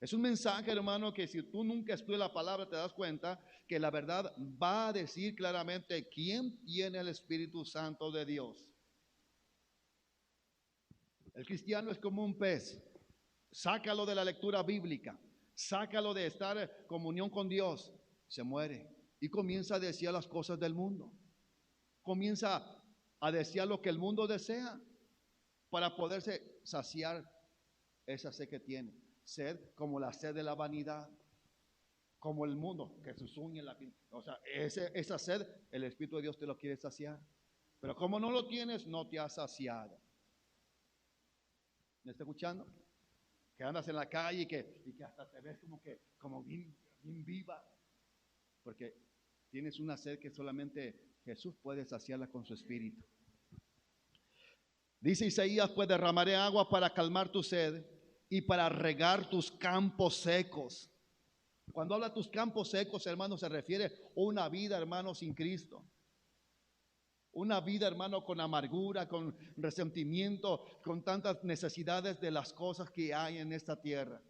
Es un mensaje, hermano, que si tú nunca estudias la palabra, te das cuenta que la verdad va a decir claramente quién tiene el Espíritu Santo de Dios. El cristiano es como un pez. Sácalo de la lectura bíblica, sácalo de estar en comunión con Dios, se muere y comienza a desear las cosas del mundo. Comienza a desear lo que el mundo desea para poderse saciar esa sed que tiene. Sed como la sed de la vanidad, como el mundo que sus uñas la piel. O sea, esa sed, el Espíritu de Dios te lo quiere saciar. Pero como no lo tienes, no te has saciado. ¿Me está escuchando? Que andas en la calle y que hasta te ves como bien viva, porque tienes una sed que solamente Jesús puede saciarla con su Espíritu. Dice Isaías, pues derramaré agua para calmar tu sed y para regar tus campos secos. Cuando habla de tus campos secos, hermano, se refiere a una vida, hermano, sin Cristo. Una vida, hermano, con amargura, con resentimiento, con tantas necesidades de las cosas que hay en esta tierra,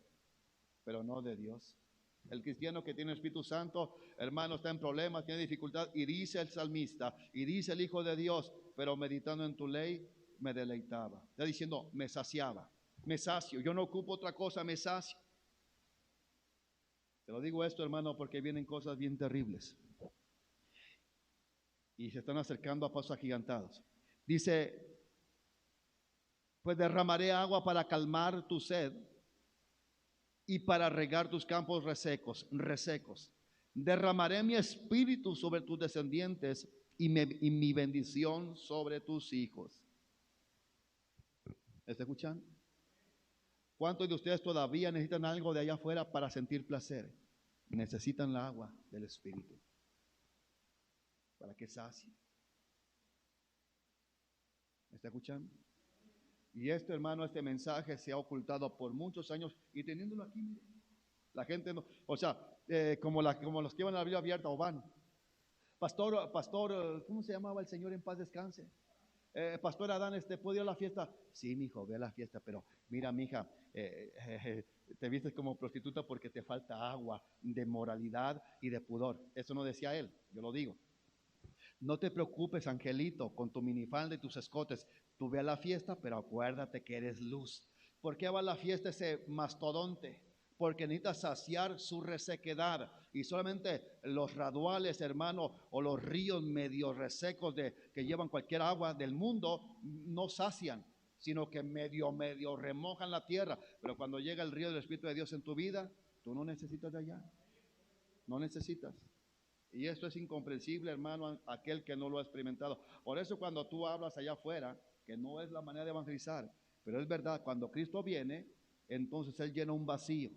pero no de Dios. El cristiano que tiene el Espíritu Santo, hermano, está en problemas, tiene dificultad, y dice el salmista, y dice el Hijo de Dios, pero meditando en tu ley me deleitaba. Está diciendo, me saciaba, me sacio, yo no ocupo otra cosa, me sacio. Te lo digo esto, hermano, porque vienen cosas bien terribles y se están acercando a pasos agigantados. Dice, pues derramaré agua para calmar tu sed y para regar tus campos resecos. Derramaré mi espíritu sobre tus descendientes y mi bendición sobre tus hijos. ¿Está escuchando? ¿Cuántos de ustedes todavía necesitan algo de allá afuera para sentir placer? Necesitan el agua del Espíritu para que sacie. ¿Me está escuchando? Y esto, hermano, este mensaje se ha ocultado por muchos años, y teniéndolo aquí, mire, la gente no, o sea, como los que llevan la Biblia abierta o van. Pastor, ¿cómo se llamaba el Señor en paz descanse? Pastor Adán, ¿puedo ir a la fiesta? Sí, mijo, ve a la fiesta, pero mira, mija, te vistes como prostituta porque te falta agua de moralidad y de pudor. Eso no decía él, yo lo digo. No te preocupes, angelito, con tu minifalda y tus escotes. Tú ve a la fiesta, pero acuérdate que eres luz. ¿Por qué va a la fiesta ese mastodonte? Porque necesita saciar su resequedad. Y solamente los raduales, hermano, o los ríos medio resecos que llevan cualquier agua del mundo, no sacian, sino que medio remojan la tierra. Pero cuando llega el río del Espíritu de Dios en tu vida, tú no necesitas de allá. No necesitas. Y esto es incomprensible, hermano, aquel que no lo ha experimentado. Por eso cuando tú hablas allá afuera, que no es la manera de evangelizar, pero es verdad, cuando Cristo viene, entonces Él llena un vacío.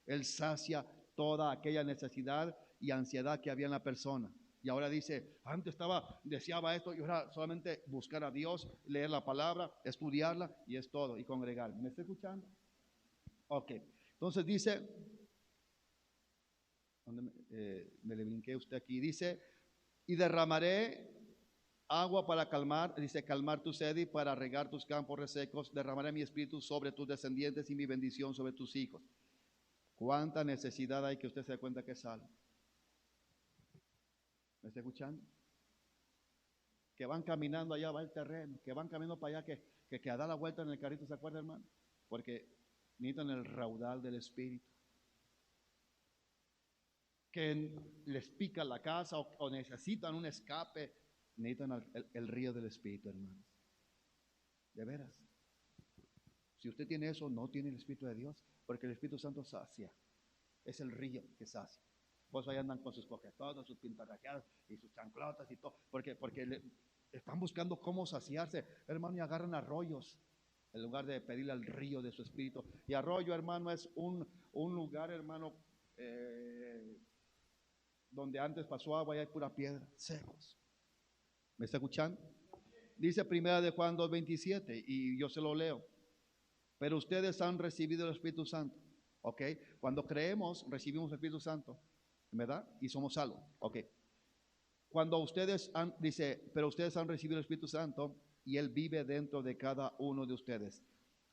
Él sacia toda aquella necesidad y ansiedad que había en la persona. Y ahora dice, antes deseaba esto, y ahora solamente buscar a Dios, leer la palabra, estudiarla, y es todo, y congregar. ¿Me está escuchando? Ok, entonces dice... me le brinqué usted aquí, dice, y derramaré agua para calmar tu sed y para regar tus campos resecos, derramaré mi espíritu sobre tus descendientes y mi bendición sobre tus hijos. ¿Cuánta necesidad hay que usted se dé cuenta que es salvo? ¿Me está escuchando? Que van caminando allá, va el terreno, que van caminando para allá, que a dar la vuelta en el carrito, ¿se acuerda, hermano? Porque necesitan el raudal del Espíritu. Que les pica la casa o necesitan un escape, necesitan el río del Espíritu, hermanos. De veras. Si usted tiene eso, no tiene el Espíritu de Dios, porque el Espíritu Santo sacia. Es el río que sacia. Pues ahí andan con sus coquetotas, sus pintarrajeadas y sus chanclotas y todo, porque están buscando cómo saciarse, hermano, y agarran arroyos en lugar de pedirle al río de su espíritu. Y arroyo, hermano, es un lugar, hermano, donde antes pasó agua y hay pura piedra, secos. ¿Me está escuchando? Dice primera de Juan 2:27 y yo se lo leo. Pero ustedes han recibido el Espíritu Santo, ¿ok? Cuando creemos, recibimos el Espíritu Santo, ¿verdad? Y somos salvos, ¿ok? Cuando ustedes dice, pero ustedes han recibido el Espíritu Santo y Él vive dentro de cada uno de ustedes.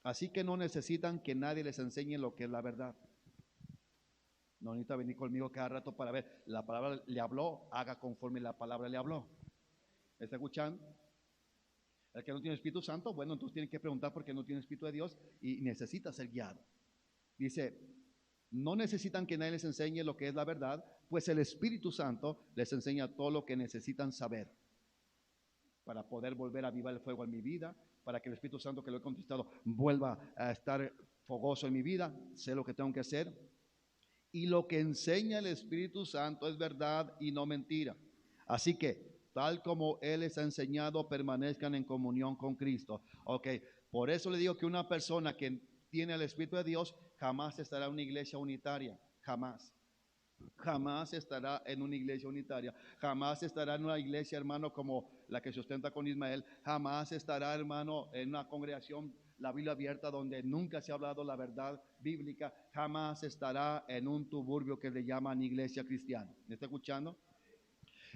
Así que no necesitan que nadie les enseñe lo que es la verdad. No necesita venir conmigo cada rato para ver, la palabra le habló, haga conforme la palabra le habló. ¿Me está escuchando? El que no tiene Espíritu Santo, bueno, entonces tiene que preguntar por qué no tiene Espíritu de Dios y necesita ser guiado. Dice, no necesitan que nadie les enseñe lo que es la verdad, pues el Espíritu Santo les enseña todo lo que necesitan saber para poder volver a avivar el fuego en mi vida, para que el Espíritu Santo que lo he conquistado vuelva a estar fogoso en mi vida, sé lo que tengo que hacer. Y lo que enseña el Espíritu Santo es verdad y no mentira. Así que, tal como Él les ha enseñado, permanezcan en comunión con Cristo. Ok, por eso le digo que una persona que tiene el Espíritu de Dios jamás estará en una iglesia unitaria, jamás. Jamás estará en una iglesia unitaria, jamás estará en una iglesia, hermano, como la que se ostenta con Ismael, jamás estará, hermano, en una congregación, la Biblia abierta, donde nunca se ha hablado la verdad bíblica, jamás estará en un tuburbio que le llaman iglesia cristiana. ¿Me está escuchando?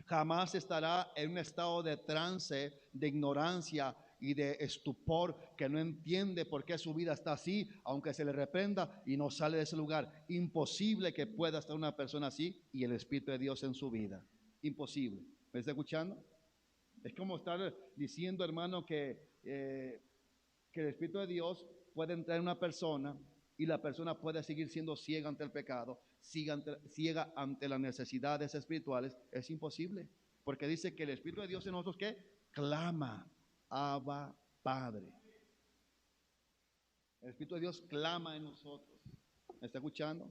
Jamás estará en un estado de trance, de ignorancia y de estupor, que no entiende por qué su vida está así, aunque se le reprenda y no sale de ese lugar. Imposible que pueda estar una persona así y el Espíritu de Dios en su vida. Imposible. ¿Me está escuchando? Es como estar diciendo, hermano, que el Espíritu de Dios puede entrar en una persona y la persona puede seguir siendo ciega ante el pecado, ciega ante las necesidades espirituales. Es imposible, porque dice que el Espíritu de Dios en nosotros, ¿qué? Clama, Abba, Padre. El Espíritu de Dios clama en nosotros. ¿Me está escuchando?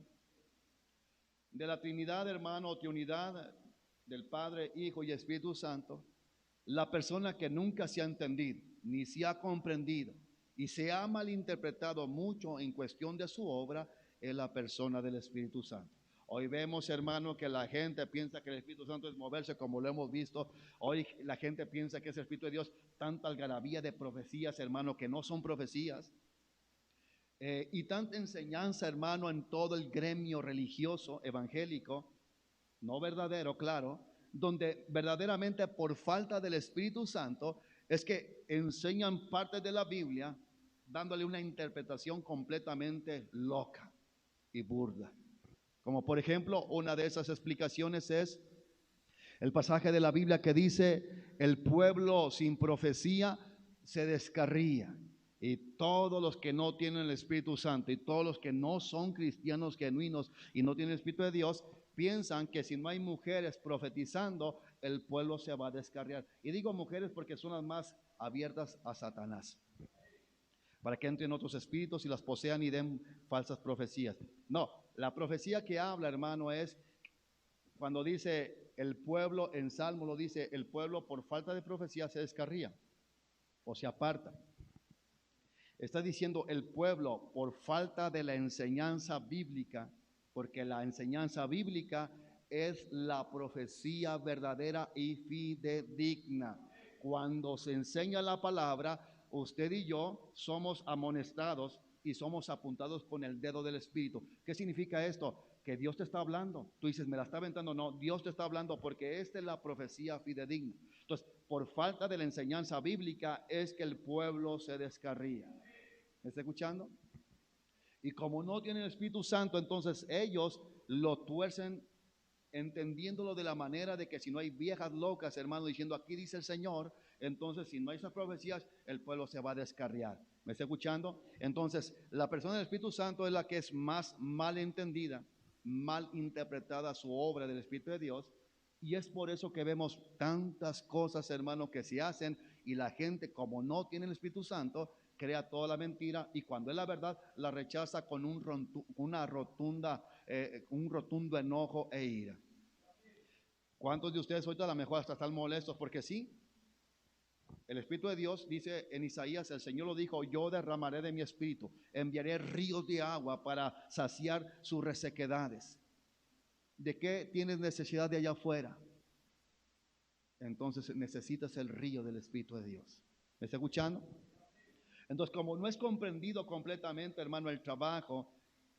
De la Trinidad, hermano, Trinidad del Padre, Hijo y Espíritu Santo, la persona que nunca se ha entendido, ni se ha comprendido, y se ha malinterpretado mucho en cuestión de su obra, es la persona del Espíritu Santo. Hoy vemos, hermano, que la gente piensa que el Espíritu Santo es moverse, como lo hemos visto. Hoy la gente piensa que es el Espíritu de Dios, tanta algarabía de profecías, hermano, que no son profecías. Y tanta enseñanza, hermano, en todo el gremio religioso, evangélico, no verdadero, claro, donde verdaderamente por falta del Espíritu Santo es que enseñan parte de la Biblia dándole una interpretación completamente loca y burda. Como por ejemplo, una de esas explicaciones es el pasaje de la Biblia que dice, el pueblo sin profecía se descarría. Y todos los que no tienen el Espíritu Santo y todos los que no son cristianos genuinos y no tienen el Espíritu de Dios, piensan que si no hay mujeres profetizando, el pueblo se va a descarriar. Y digo mujeres porque son las más abiertas a Satanás, para que entren otros espíritus y las posean y den falsas profecías. No, la profecía que habla, hermano, es cuando dice el pueblo, en Salmo lo dice, el pueblo por falta de profecía se descarría o se aparta. Está diciendo el pueblo por falta de la enseñanza bíblica, porque la enseñanza bíblica es la profecía verdadera y fidedigna. Cuando se enseña la palabra, usted y yo somos amonestados y somos apuntados con el dedo del Espíritu. ¿Qué significa esto? Que Dios te está hablando. Tú dices, me la está aventando. No, Dios te está hablando porque esta es la profecía fidedigna. Entonces, por falta de la enseñanza bíblica es que el pueblo se descarría. ¿Me está escuchando? Y como no tienen el Espíritu Santo, entonces ellos lo tuercen entendiéndolo de la manera de que si no hay viejas locas, hermano, diciendo aquí dice el Señor, entonces si no hay esas profecías, el pueblo se va a descarriar. ¿Me está escuchando? Entonces, la persona del Espíritu Santo es la que es más mal entendida, mal interpretada su obra del Espíritu de Dios, y es por eso que vemos tantas cosas, hermano, que se hacen, y la gente, como no tiene el Espíritu Santo, crea toda la mentira, y cuando es la verdad, la rechaza con un rotundo enojo e ira. ¿Cuántos de ustedes ahorita a lo mejor hasta están molestos? Porque sí, el Espíritu de Dios dice en Isaías, el Señor lo dijo, yo derramaré de mi Espíritu, enviaré ríos de agua para saciar sus resequedades. ¿De qué tienes necesidad de allá afuera? Entonces necesitas el río del Espíritu de Dios. ¿Me está escuchando? Entonces, como no es comprendido completamente, hermano, el trabajo,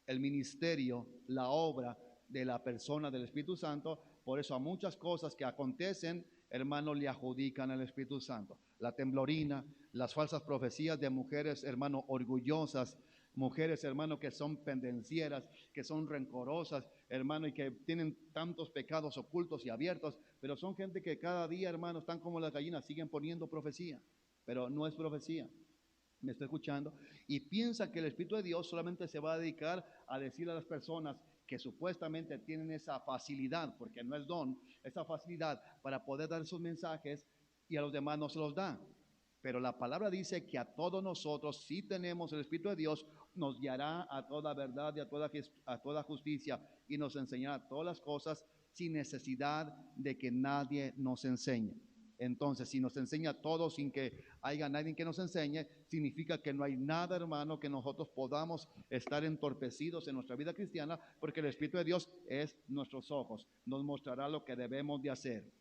el ministerio, la obra de la persona del Espíritu Santo, por eso a muchas cosas que acontecen, hermano, le adjudican al Espíritu Santo. La temblorina, las falsas profecías de mujeres, hermano, orgullosas, mujeres, hermano, que son pendencieras, que son rencorosas, hermano, y que tienen tantos pecados ocultos y abiertos, pero son gente que cada día, hermano, están como las gallinas, siguen poniendo profecía, pero no es profecía. ¿Me está escuchando? Y piensa que el Espíritu de Dios solamente se va a dedicar a decirle a las personas que supuestamente tienen esa facilidad, porque no es don, esa facilidad para poder dar sus mensajes, y a los demás no se los da. Pero la palabra dice que a todos nosotros, si tenemos el Espíritu de Dios, nos guiará a toda verdad y a toda justicia, y nos enseñará todas las cosas sin necesidad de que nadie nos enseñe. Entonces, si nos enseña todo sin que haya nadie que nos enseñe, significa que no hay nada, hermano, que nosotros podamos estar entorpecidos en nuestra vida cristiana, porque el Espíritu de Dios es nuestros ojos, nos mostrará lo que debemos de hacer.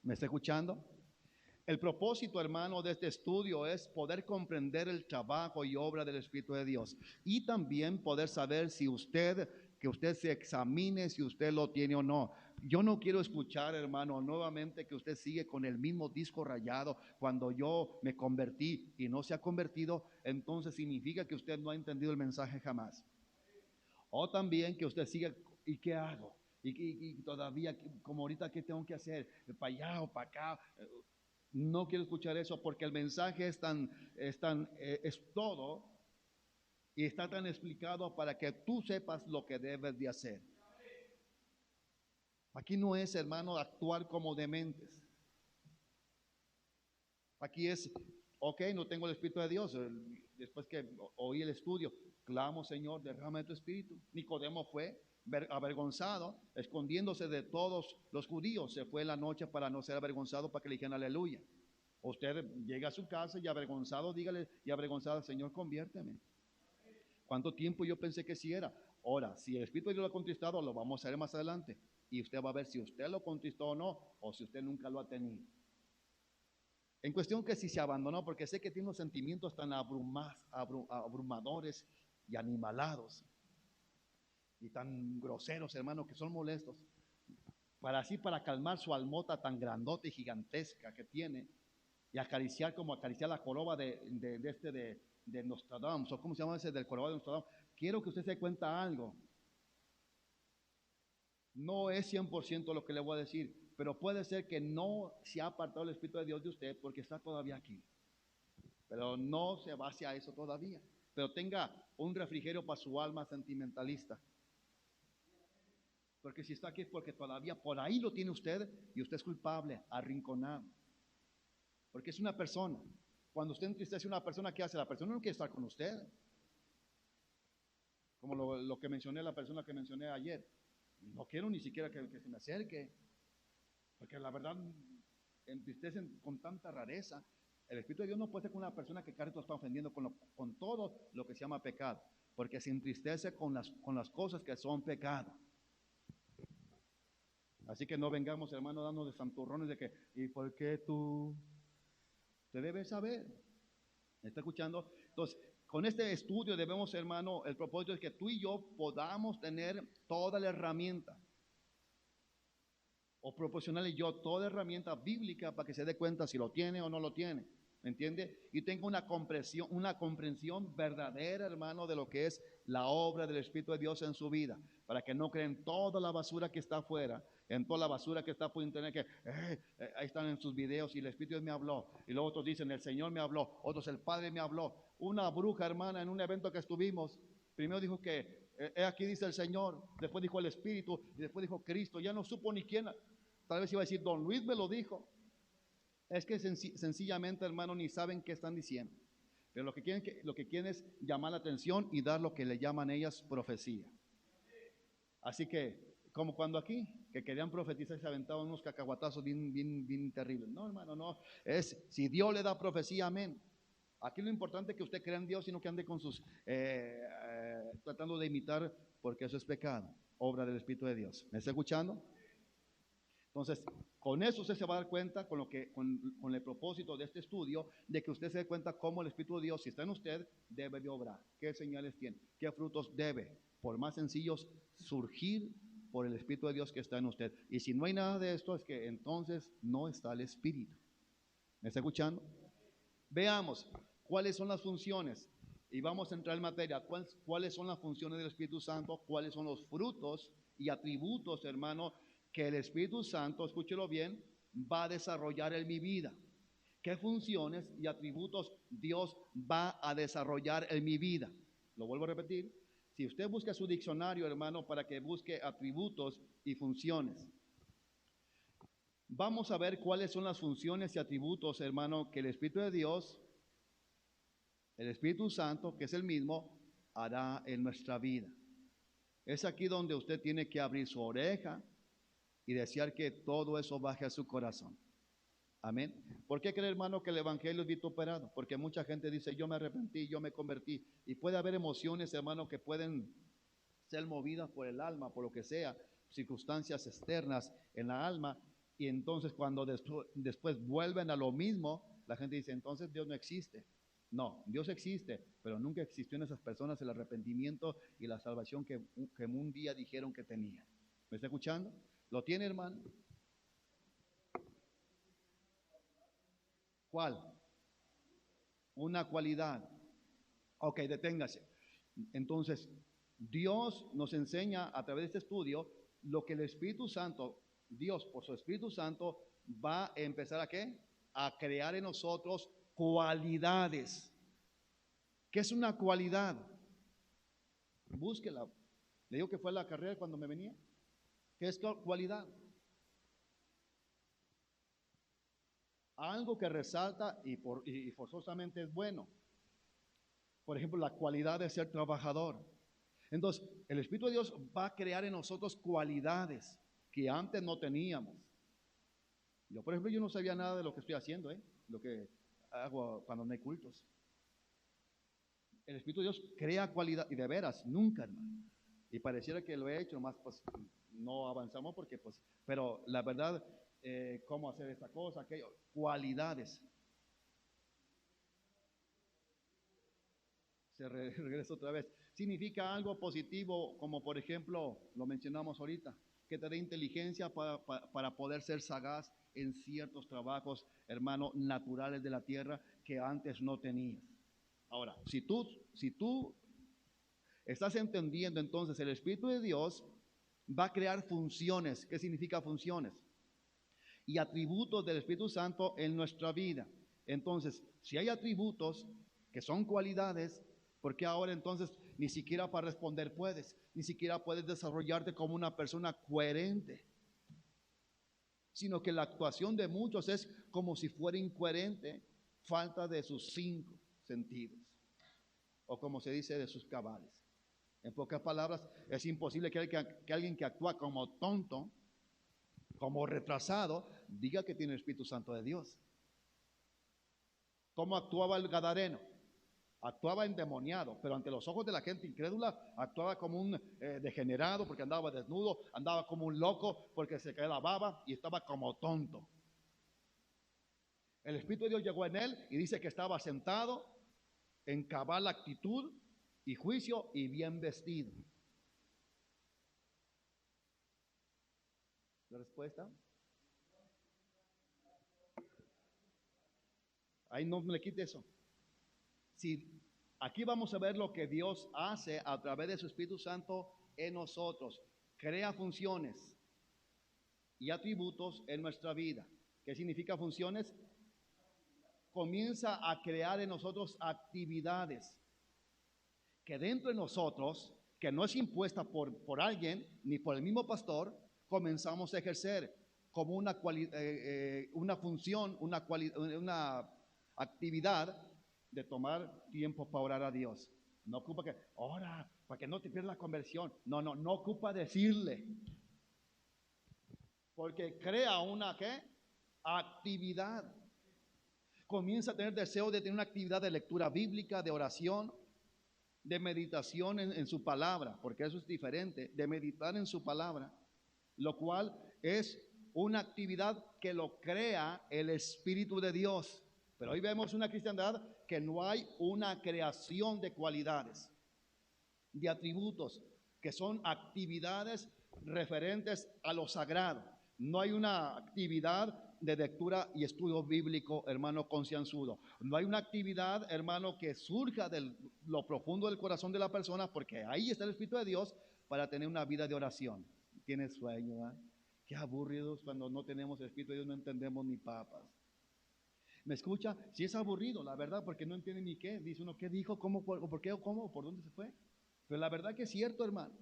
¿Me está escuchando? El propósito, hermano, de este estudio es poder comprender el trabajo y obra del Espíritu de Dios, y también poder saber si usted se examine si usted lo tiene o no. Yo no quiero escuchar, hermano, nuevamente que usted sigue con el mismo disco rayado. Cuando yo me convertí y no se ha convertido, entonces significa que usted no ha entendido el mensaje jamás. O también que usted siga, ¿y qué hago? Y todavía, como ahorita, ¿qué tengo que hacer? ¿Para allá o para acá? No quiero escuchar eso, porque el mensaje es todo, y está tan explicado para que tú sepas lo que debes de hacer. Aquí no es, hermano, actuar como dementes. Aquí es, ok, no tengo el Espíritu de Dios. Después que oí el estudio, clamo, Señor, derrama tu Espíritu. Nicodemo fue avergonzado, escondiéndose de todos los judíos. Se fue en la noche para no ser avergonzado, para que le dijeran aleluya. Usted llega a su casa y avergonzado, dígale, y avergonzado, Señor, conviérteme. ¿Cuánto tiempo yo pensé que sí era? Ahora, si el Espíritu de Dios lo ha contristado, lo vamos a ver más adelante, y usted va a ver si usted lo contristó o no, o si usted nunca lo ha tenido. En cuestión que si se abandonó, porque sé que tiene unos sentimientos tan abrumadores y animalados, y tan groseros, hermano, que son molestos, para calmar su almota tan grandota y gigantesca que tiene, y acariciar como acariciar la joroba de Nostradamus, o cómo se llama ese del jorobado de Nostradamus. Quiero que usted se dé cuenta algo. No es 100% lo que le voy a decir, pero puede ser que no se ha apartado el Espíritu de Dios de usted porque está todavía aquí. Pero no se base a eso todavía. Pero tenga un refrigerio para su alma sentimentalista. Porque si está aquí es porque todavía por ahí lo tiene usted, y usted es culpable, arrinconado. Porque es una persona. Cuando usted entristece a una persona, ¿qué hace? La persona no quiere estar con usted. Como lo que mencioné, la persona que mencioné ayer. No quiero ni siquiera que se me acerque. Porque la verdad, entristecen con tanta rareza. El Espíritu de Dios no puede ser con una persona que Carlos está ofendiendo con todo lo que se llama pecado. Porque se entristece con las cosas que son pecado. Así que no vengamos, hermano, dando de santurrones de que, ¿y por qué tú? Usted debe saber. ¿Me está escuchando? Entonces, con este estudio debemos, hermano, el propósito es que tú y yo podamos tener toda la herramienta, o proporcionarle yo toda herramienta bíblica para que se dé cuenta si lo tiene o no lo tiene. ¿me entiende? Y tenga una comprensión verdadera, hermano, de lo que es la obra del Espíritu de Dios en su vida, para que no crean toda la basura que está afuera, en toda la basura que está por internet, que ahí están en sus videos y el Espíritu de Dios me habló, y luego otros dicen el Señor me habló, otros el Padre me habló. Una bruja, hermana, en un evento que estuvimos, primero dijo que aquí dice el Señor, después dijo el Espíritu y después dijo Cristo, ya no supo ni quién, tal vez iba a decir Don Luis me lo dijo. Es que sencillamente, hermano, ni saben qué están diciendo. Pero lo que quieren es llamar la atención y dar lo que le llaman ellas profecía. Así que, como cuando aquí, que querían profetizar y se aventaban unos cacahuatazos bien terribles. No, hermano, no. Es si Dios le da profecía, amén. Aquí lo importante es que usted crea en Dios, sino que ande con sus tratando de imitar, porque eso es pecado, obra del Espíritu de Dios. ¿Me está escuchando? Entonces, con eso usted se va a dar cuenta, con el propósito de este estudio, de que usted se dé cuenta cómo el Espíritu de Dios, si está en usted, debe de obrar. ¿Qué señales tiene? ¿Qué frutos debe, por más sencillos, surgir por el Espíritu de Dios que está en usted? Y si no hay nada de esto, es que entonces no está el Espíritu. ¿Me está escuchando? Veamos cuáles son las funciones. Y vamos a entrar en materia. ¿Cuáles son las funciones del Espíritu Santo? ¿Cuáles son los frutos y atributos, hermano, que el Espíritu Santo, escúchelo bien, va a desarrollar en mi vida? ¿Qué funciones y atributos Dios va a desarrollar en mi vida? Lo vuelvo a repetir. Si usted busca su diccionario, hermano, para que busque atributos y funciones, vamos a ver cuáles son las funciones y atributos, hermano, que el Espíritu de Dios, el Espíritu Santo, que es el mismo, hará en nuestra vida. Es aquí donde usted tiene que abrir su oreja y desear que todo eso baje a su corazón. Amén. ¿Por qué cree, hermano, que el evangelio es vituperado? Porque mucha gente dice, yo me arrepentí, yo me convertí. Y puede haber emociones, hermano, que pueden ser movidas por el alma, por lo que sea, circunstancias externas en la alma. Y entonces cuando después vuelven a lo mismo, la gente dice, entonces Dios no existe. No, Dios existe, pero nunca existió en esas personas el arrepentimiento y la salvación que un día dijeron que tenían. ¿Me está escuchando? ¿Lo tiene, hermano? ¿Cuál? Una cualidad. Ok, deténgase. Entonces, Dios nos enseña a través de este estudio lo que el Espíritu Santo, Dios por su Espíritu Santo, va a empezar a ¿qué? A crear en nosotros cualidades. ¿Qué es una cualidad? Búsquela. Le digo que fue a la carrera cuando me venía. ¿Qué es cualidad? Algo que resalta y forzosamente es bueno. Por ejemplo, la cualidad de ser trabajador. Entonces, el Espíritu de Dios va a crear en nosotros cualidades que antes no teníamos. Yo, por ejemplo, yo no sabía nada de lo que estoy haciendo, lo que hago cuando no hay cultos. El Espíritu de Dios crea cualidad, y de veras, nunca, hermano. Y pareciera que lo he hecho, más pues no avanzamos porque pues, pero la verdad, cómo hacer esta cosa, aquello, cualidades. Regresa otra vez. Significa algo positivo, como por ejemplo, lo mencionamos ahorita, que te dé inteligencia para poder ser sagaz en ciertos trabajos, hermano, naturales de la tierra que antes no tenías. Ahora, si tú estás entendiendo, entonces el Espíritu de Dios va a crear funciones. ¿Qué significa funciones? Y atributos del Espíritu Santo en nuestra vida. Entonces, si hay atributos que son cualidades, ¿por qué ahora entonces ni siquiera para responder puedes? Ni siquiera puedes desarrollarte como una persona coherente, sino que la actuación de muchos es como si fuera incoherente, falta de sus 5 sentidos, o como se dice, de sus cabales. En pocas palabras, es imposible que alguien que actúa como tonto, como retrasado, diga que tiene el Espíritu Santo de Dios. ¿Cómo actuaba el Gadareno? Actuaba endemoniado, pero ante los ojos de la gente incrédula, actuaba como un degenerado porque andaba desnudo, andaba como un loco porque se caía la baba y estaba como tonto. El Espíritu de Dios llegó en él y dice que estaba sentado en cabal actitud y juicio y bien vestido. ¿La respuesta? Ahí no me le quite eso. Si aquí vamos a ver lo que Dios hace a través de su Espíritu Santo en nosotros. Crea funciones y atributos en nuestra vida. ¿Qué significa funciones? Comienza a crear en nosotros actividades que dentro de nosotros, que no es impuesta por alguien ni por el mismo pastor, comenzamos a ejercer como una función, una actividad de tomar tiempo para orar a Dios. No ocupa que ora para que no te pierdas la conversión. No ocupa decirle, porque crea una ¿qué? Actividad. Comienza a tener deseo de tener una actividad de lectura bíblica, de oración, de meditación en su palabra, porque eso es diferente, de meditar en su palabra, lo cual es una actividad que lo crea el Espíritu de Dios. Pero hoy vemos una cristiandad que no hay una creación de cualidades, de atributos, que son actividades referentes a lo sagrado. No hay una actividad de lectura y estudio bíblico, hermano, concienzudo. No hay una actividad, hermano, que surja de lo profundo del corazón de la persona, porque ahí está el Espíritu de Dios para tener una vida de oración. ¿Tienes sueño? ¿Eh? Qué aburridos cuando no tenemos el Espíritu de Dios, no entendemos ni papas. ¿Me escucha? Si es aburrido, la verdad, porque no entiende ni qué. Dice uno, ¿qué dijo? ¿Cómo? ¿Por qué? ¿Cómo? ¿Por dónde se fue? Pero la verdad que es cierto, hermano.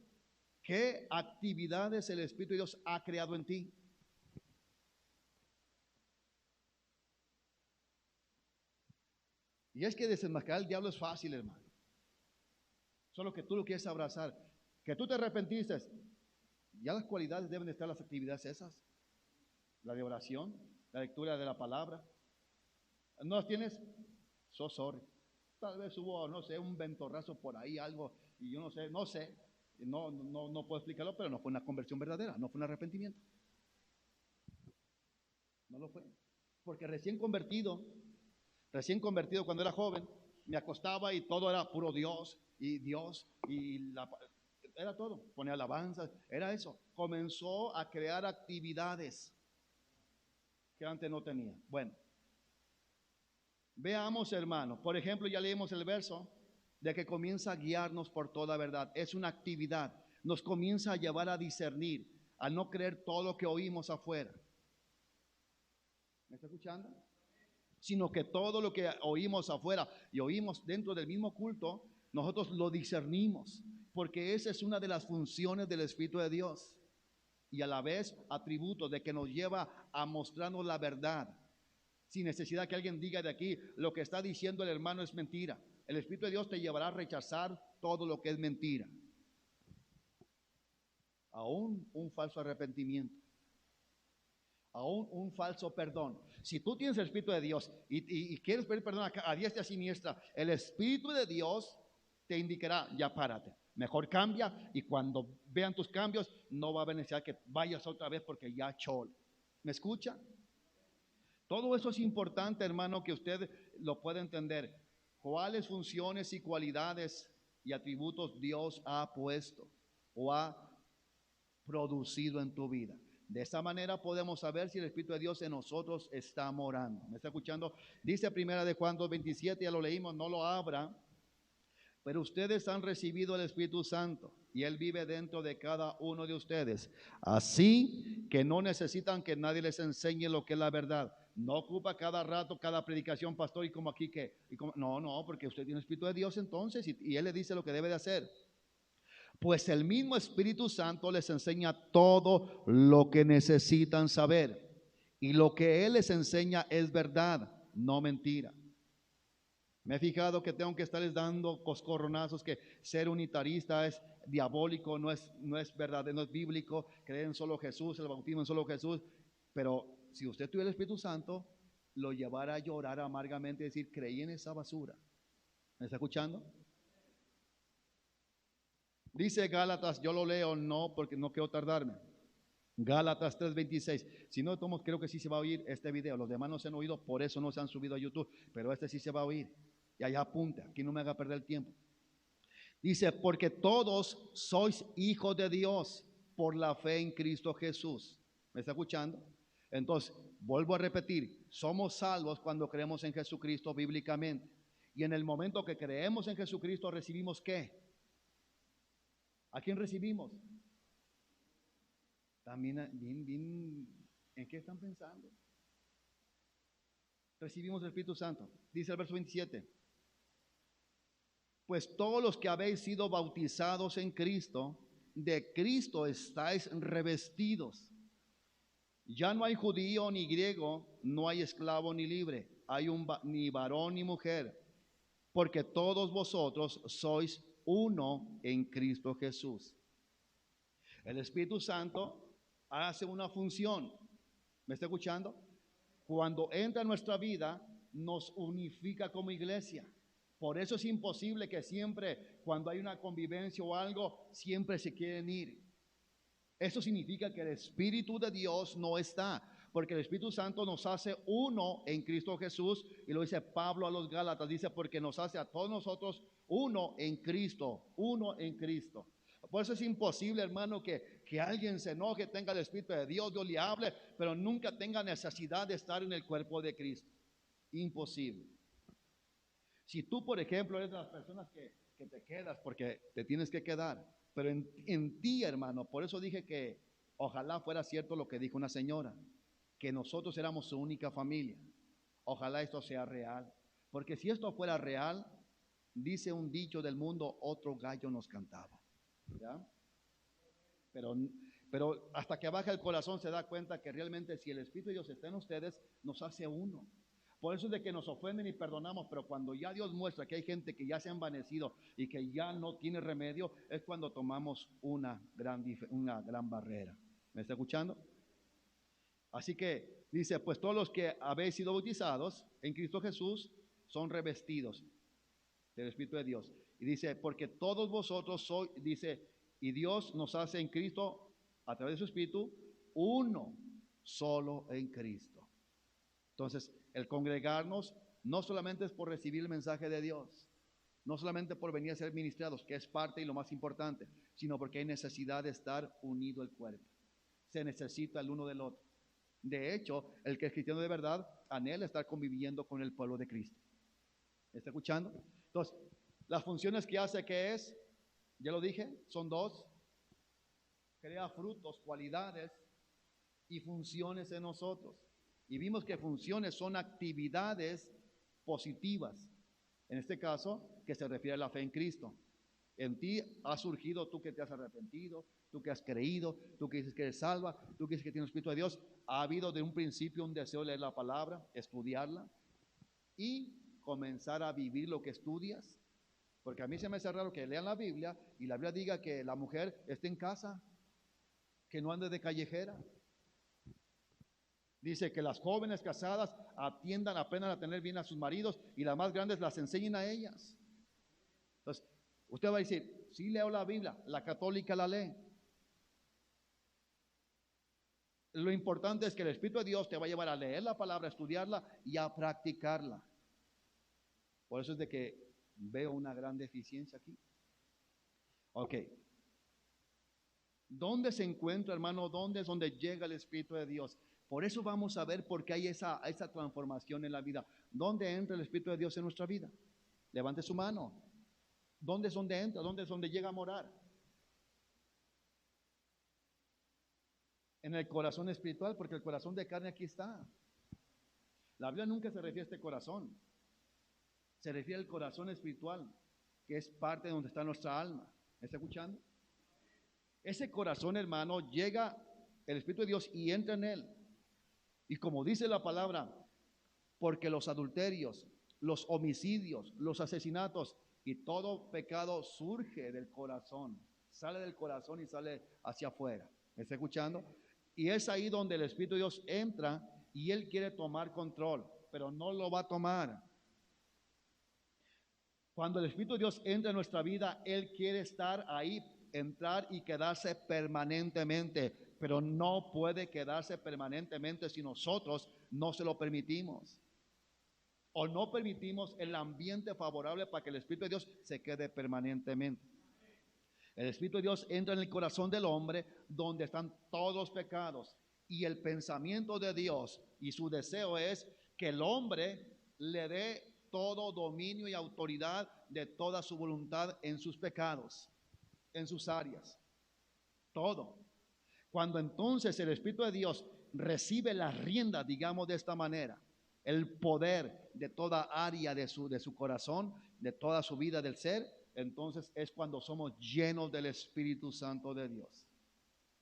¿Qué actividades el Espíritu de Dios ha creado en ti? Y es que desenmascarar al diablo es fácil, hermano. Solo que tú lo quieres abrazar. Que tú te arrepentiste. Ya las cualidades deben de estar las actividades esas. La de oración, la lectura de la palabra. ¿No las tienes? So sorry. Tal vez hubo, no sé, un ventorrazo por ahí, algo, y yo no sé. No puedo explicarlo, pero no fue una conversión verdadera, no fue un arrepentimiento. No lo fue. Porque recién convertido cuando era joven, me acostaba y todo era puro Dios, era todo, ponía alabanzas, era eso. Comenzó a crear actividades que antes no tenía. Bueno, veamos, hermano, por ejemplo, ya leímos el verso de que comienza a guiarnos por toda verdad. Es una actividad, nos comienza a llevar a discernir, a no creer todo lo que oímos afuera. ¿Me está escuchando? Sino que todo lo que oímos afuera y oímos dentro del mismo culto, nosotros lo discernimos, porque esa es una de las funciones del Espíritu de Dios y a la vez atributo de que nos lleva a mostrarnos la verdad, sin necesidad que alguien diga de aquí, lo que está diciendo el hermano es mentira. El Espíritu de Dios te llevará a rechazar todo lo que es mentira, aún un falso arrepentimiento, aún un falso perdón. Si tú tienes el Espíritu de Dios y quieres pedir perdón a diestra y a siniestra, el Espíritu de Dios te indicará, ya párate, mejor cambia, y cuando vean tus cambios no va a haber necesidad que vayas otra vez porque ya chol. ¿Me escucha? Todo eso es importante, hermano, que usted lo pueda entender. ¿Cuáles funciones y cualidades y atributos Dios ha puesto o ha producido en tu vida? De esa manera podemos saber si el Espíritu de Dios en nosotros está morando. ¿Me está escuchando? Dice primera de Juan 2:27, ya lo leímos, no lo abra. Pero ustedes han recibido el Espíritu Santo y Él vive dentro de cada uno de ustedes. Así que no necesitan que nadie les enseñe lo que es la verdad. No ocupa cada rato, cada predicación, pastor, y como aquí que... No, porque usted tiene el Espíritu de Dios entonces y Él le dice lo que debe de hacer. Pues el mismo Espíritu Santo les enseña todo lo que necesitan saber. Y lo que Él les enseña es verdad, no mentira. Me he fijado que tengo que estarles dando coscorronazos, que ser unitarista es diabólico, no es verdad, no es bíblico, creer en solo Jesús, el bautismo en solo Jesús. Pero si usted tuviera el Espíritu Santo, lo llevará a llorar amargamente y decir, creí en esa basura. ¿Me está escuchando? Dice Gálatas, yo lo leo, no, porque no quiero tardarme. Gálatas 3:26. Si no, creo que sí se va a oír este video. Los demás no se han oído, por eso no se han subido a YouTube, pero este sí se va a oír. Y allá apunta, aquí no me haga perder el tiempo. Dice, porque todos sois hijos de Dios por la fe en Cristo Jesús. ¿Me está escuchando? Entonces, vuelvo a repetir, somos salvos cuando creemos en Jesucristo bíblicamente. Y en el momento que creemos en Jesucristo, ¿recibimos qué? ¿A quién recibimos? También, ¿en qué están pensando? Recibimos el Espíritu Santo. Dice el verso 27. Pues todos los que habéis sido bautizados en Cristo, de Cristo estáis revestidos. Ya no hay judío ni griego, no hay esclavo ni libre, hay ni varón ni mujer, porque todos vosotros sois uno en Cristo Jesús. El Espíritu Santo hace una función. ¿Me está escuchando? Cuando entra en nuestra vida, nos unifica como iglesia. Por eso es imposible que siempre, cuando hay una convivencia o algo, siempre se quieren ir. Eso significa que el Espíritu de Dios no está, porque el Espíritu Santo nos hace uno en Cristo Jesús, y lo dice Pablo a los Gálatas, dice, porque nos hace a todos nosotros uno en Cristo, uno en Cristo. Por eso es imposible, hermano, que alguien se enoje, tenga el Espíritu de Dios le hable, pero nunca tenga necesidad de estar en el cuerpo de Cristo. Imposible. Si tú, por ejemplo, eres de las personas que te quedas porque te tienes que quedar, pero en ti, hermano, por eso dije que ojalá fuera cierto lo que dijo una señora, que nosotros éramos su única familia. Ojalá esto sea real, porque si esto fuera real, dice un dicho del mundo, otro gallo nos cantaba. ¿Ya? Pero hasta que baja el corazón se da cuenta que realmente si el Espíritu de Dios está en ustedes, nos hace uno. Por eso es de que nos ofenden y perdonamos, pero cuando ya Dios muestra que hay gente que ya se ha envanecido y que ya no tiene remedio, es cuando tomamos una gran barrera. ¿Me está escuchando? Así que dice, pues todos los que habéis sido bautizados en Cristo Jesús son revestidos del Espíritu de Dios. Y dice, porque todos vosotros sois, dice, y Dios nos hace en Cristo, a través de su Espíritu, uno solo en Cristo. Entonces, el congregarnos no solamente es por recibir el mensaje de Dios, no solamente por venir a ser ministrados, que es parte y lo más importante, sino porque hay necesidad de estar unido el cuerpo. Se necesita el uno del otro. De hecho, el que es cristiano de verdad anhela estar conviviendo con el pueblo de Cristo. ¿Me está escuchando? Entonces, las funciones que hace, ¿qué es? Ya lo dije, son dos. Crea frutos, cualidades y funciones en nosotros. Y vimos que funciones son actividades positivas. En este caso, que se refiere a la fe en Cristo. En ti ha surgido, tú que te has arrepentido, tú que has creído, tú que dices que eres salva, tú que dices que tienes el Espíritu de Dios. Ha habido de un principio un deseo de leer la palabra, estudiarla y comenzar a vivir lo que estudias. Porque a mí se me hace raro que lean la Biblia y la Biblia diga que la mujer esté en casa, que no ande de callejera. Dice que las jóvenes casadas atiendan, aprendan a tener bien a sus maridos y las más grandes las enseñen a ellas. Entonces, usted va a decir, sí leo la Biblia, la católica la lee. Lo importante es que el Espíritu de Dios te va a llevar a leer la palabra, a estudiarla y a practicarla. Por eso es de que veo una gran deficiencia aquí. Ok. ¿Dónde se encuentra, hermano? ¿Dónde es donde llega el Espíritu de Dios? Por eso vamos a ver por qué hay esa transformación en la vida. ¿Dónde entra el Espíritu de Dios en nuestra vida? Levante su mano. ¿Dónde es donde entra? ¿Dónde es donde llega a morar? En el corazón espiritual, porque el corazón de carne aquí está. La Biblia nunca se refiere a este corazón. Se refiere al corazón espiritual, que es parte de donde está nuestra alma. ¿Me está escuchando? Ese corazón, hermano, llega el Espíritu de Dios y entra en él. Y como dice la palabra, porque los adulterios, los homicidios, los asesinatos y todo pecado surge del corazón, sale del corazón y sale hacia afuera. ¿Me está escuchando? Y es ahí donde el Espíritu de Dios entra y Él quiere tomar control, pero no lo va a tomar. Cuando el Espíritu de Dios entra en nuestra vida, Él quiere estar ahí, entrar y quedarse permanentemente, pero no puede quedarse permanentemente si nosotros no se lo permitimos. O no permitimos el ambiente favorable para que el Espíritu de Dios se quede permanentemente. El Espíritu de Dios entra en el corazón del hombre donde están todos los pecados Y el pensamiento de Dios y su deseo es que el hombre le dé todo dominio y autoridad de toda su voluntad en sus pecados, en sus áreas, todo. Cuando entonces el Espíritu de Dios recibe la rienda, digamos de esta manera, el poder de toda área de su corazón, de toda su vida del ser, entonces es cuando somos llenos del Espíritu Santo de Dios.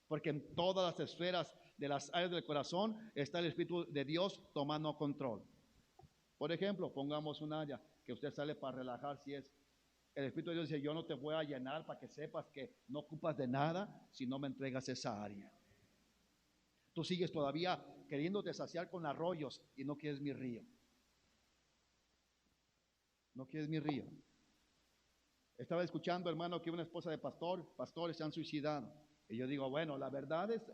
Porque en todas las esferas de las áreas del corazón está el Espíritu de Dios tomando control. Por ejemplo, pongamos un área que usted sale para relajar, si es el Espíritu de Dios dice, yo no te voy a llenar para que sepas que no ocupas de nada si no me entregas esa área. Tú sigues todavía queriéndote saciar con arroyos y no quieres mi río. No quieres mi río. Estaba escuchando, hermano, que una esposa de pastores se han suicidado. Y yo digo, bueno, la verdad es,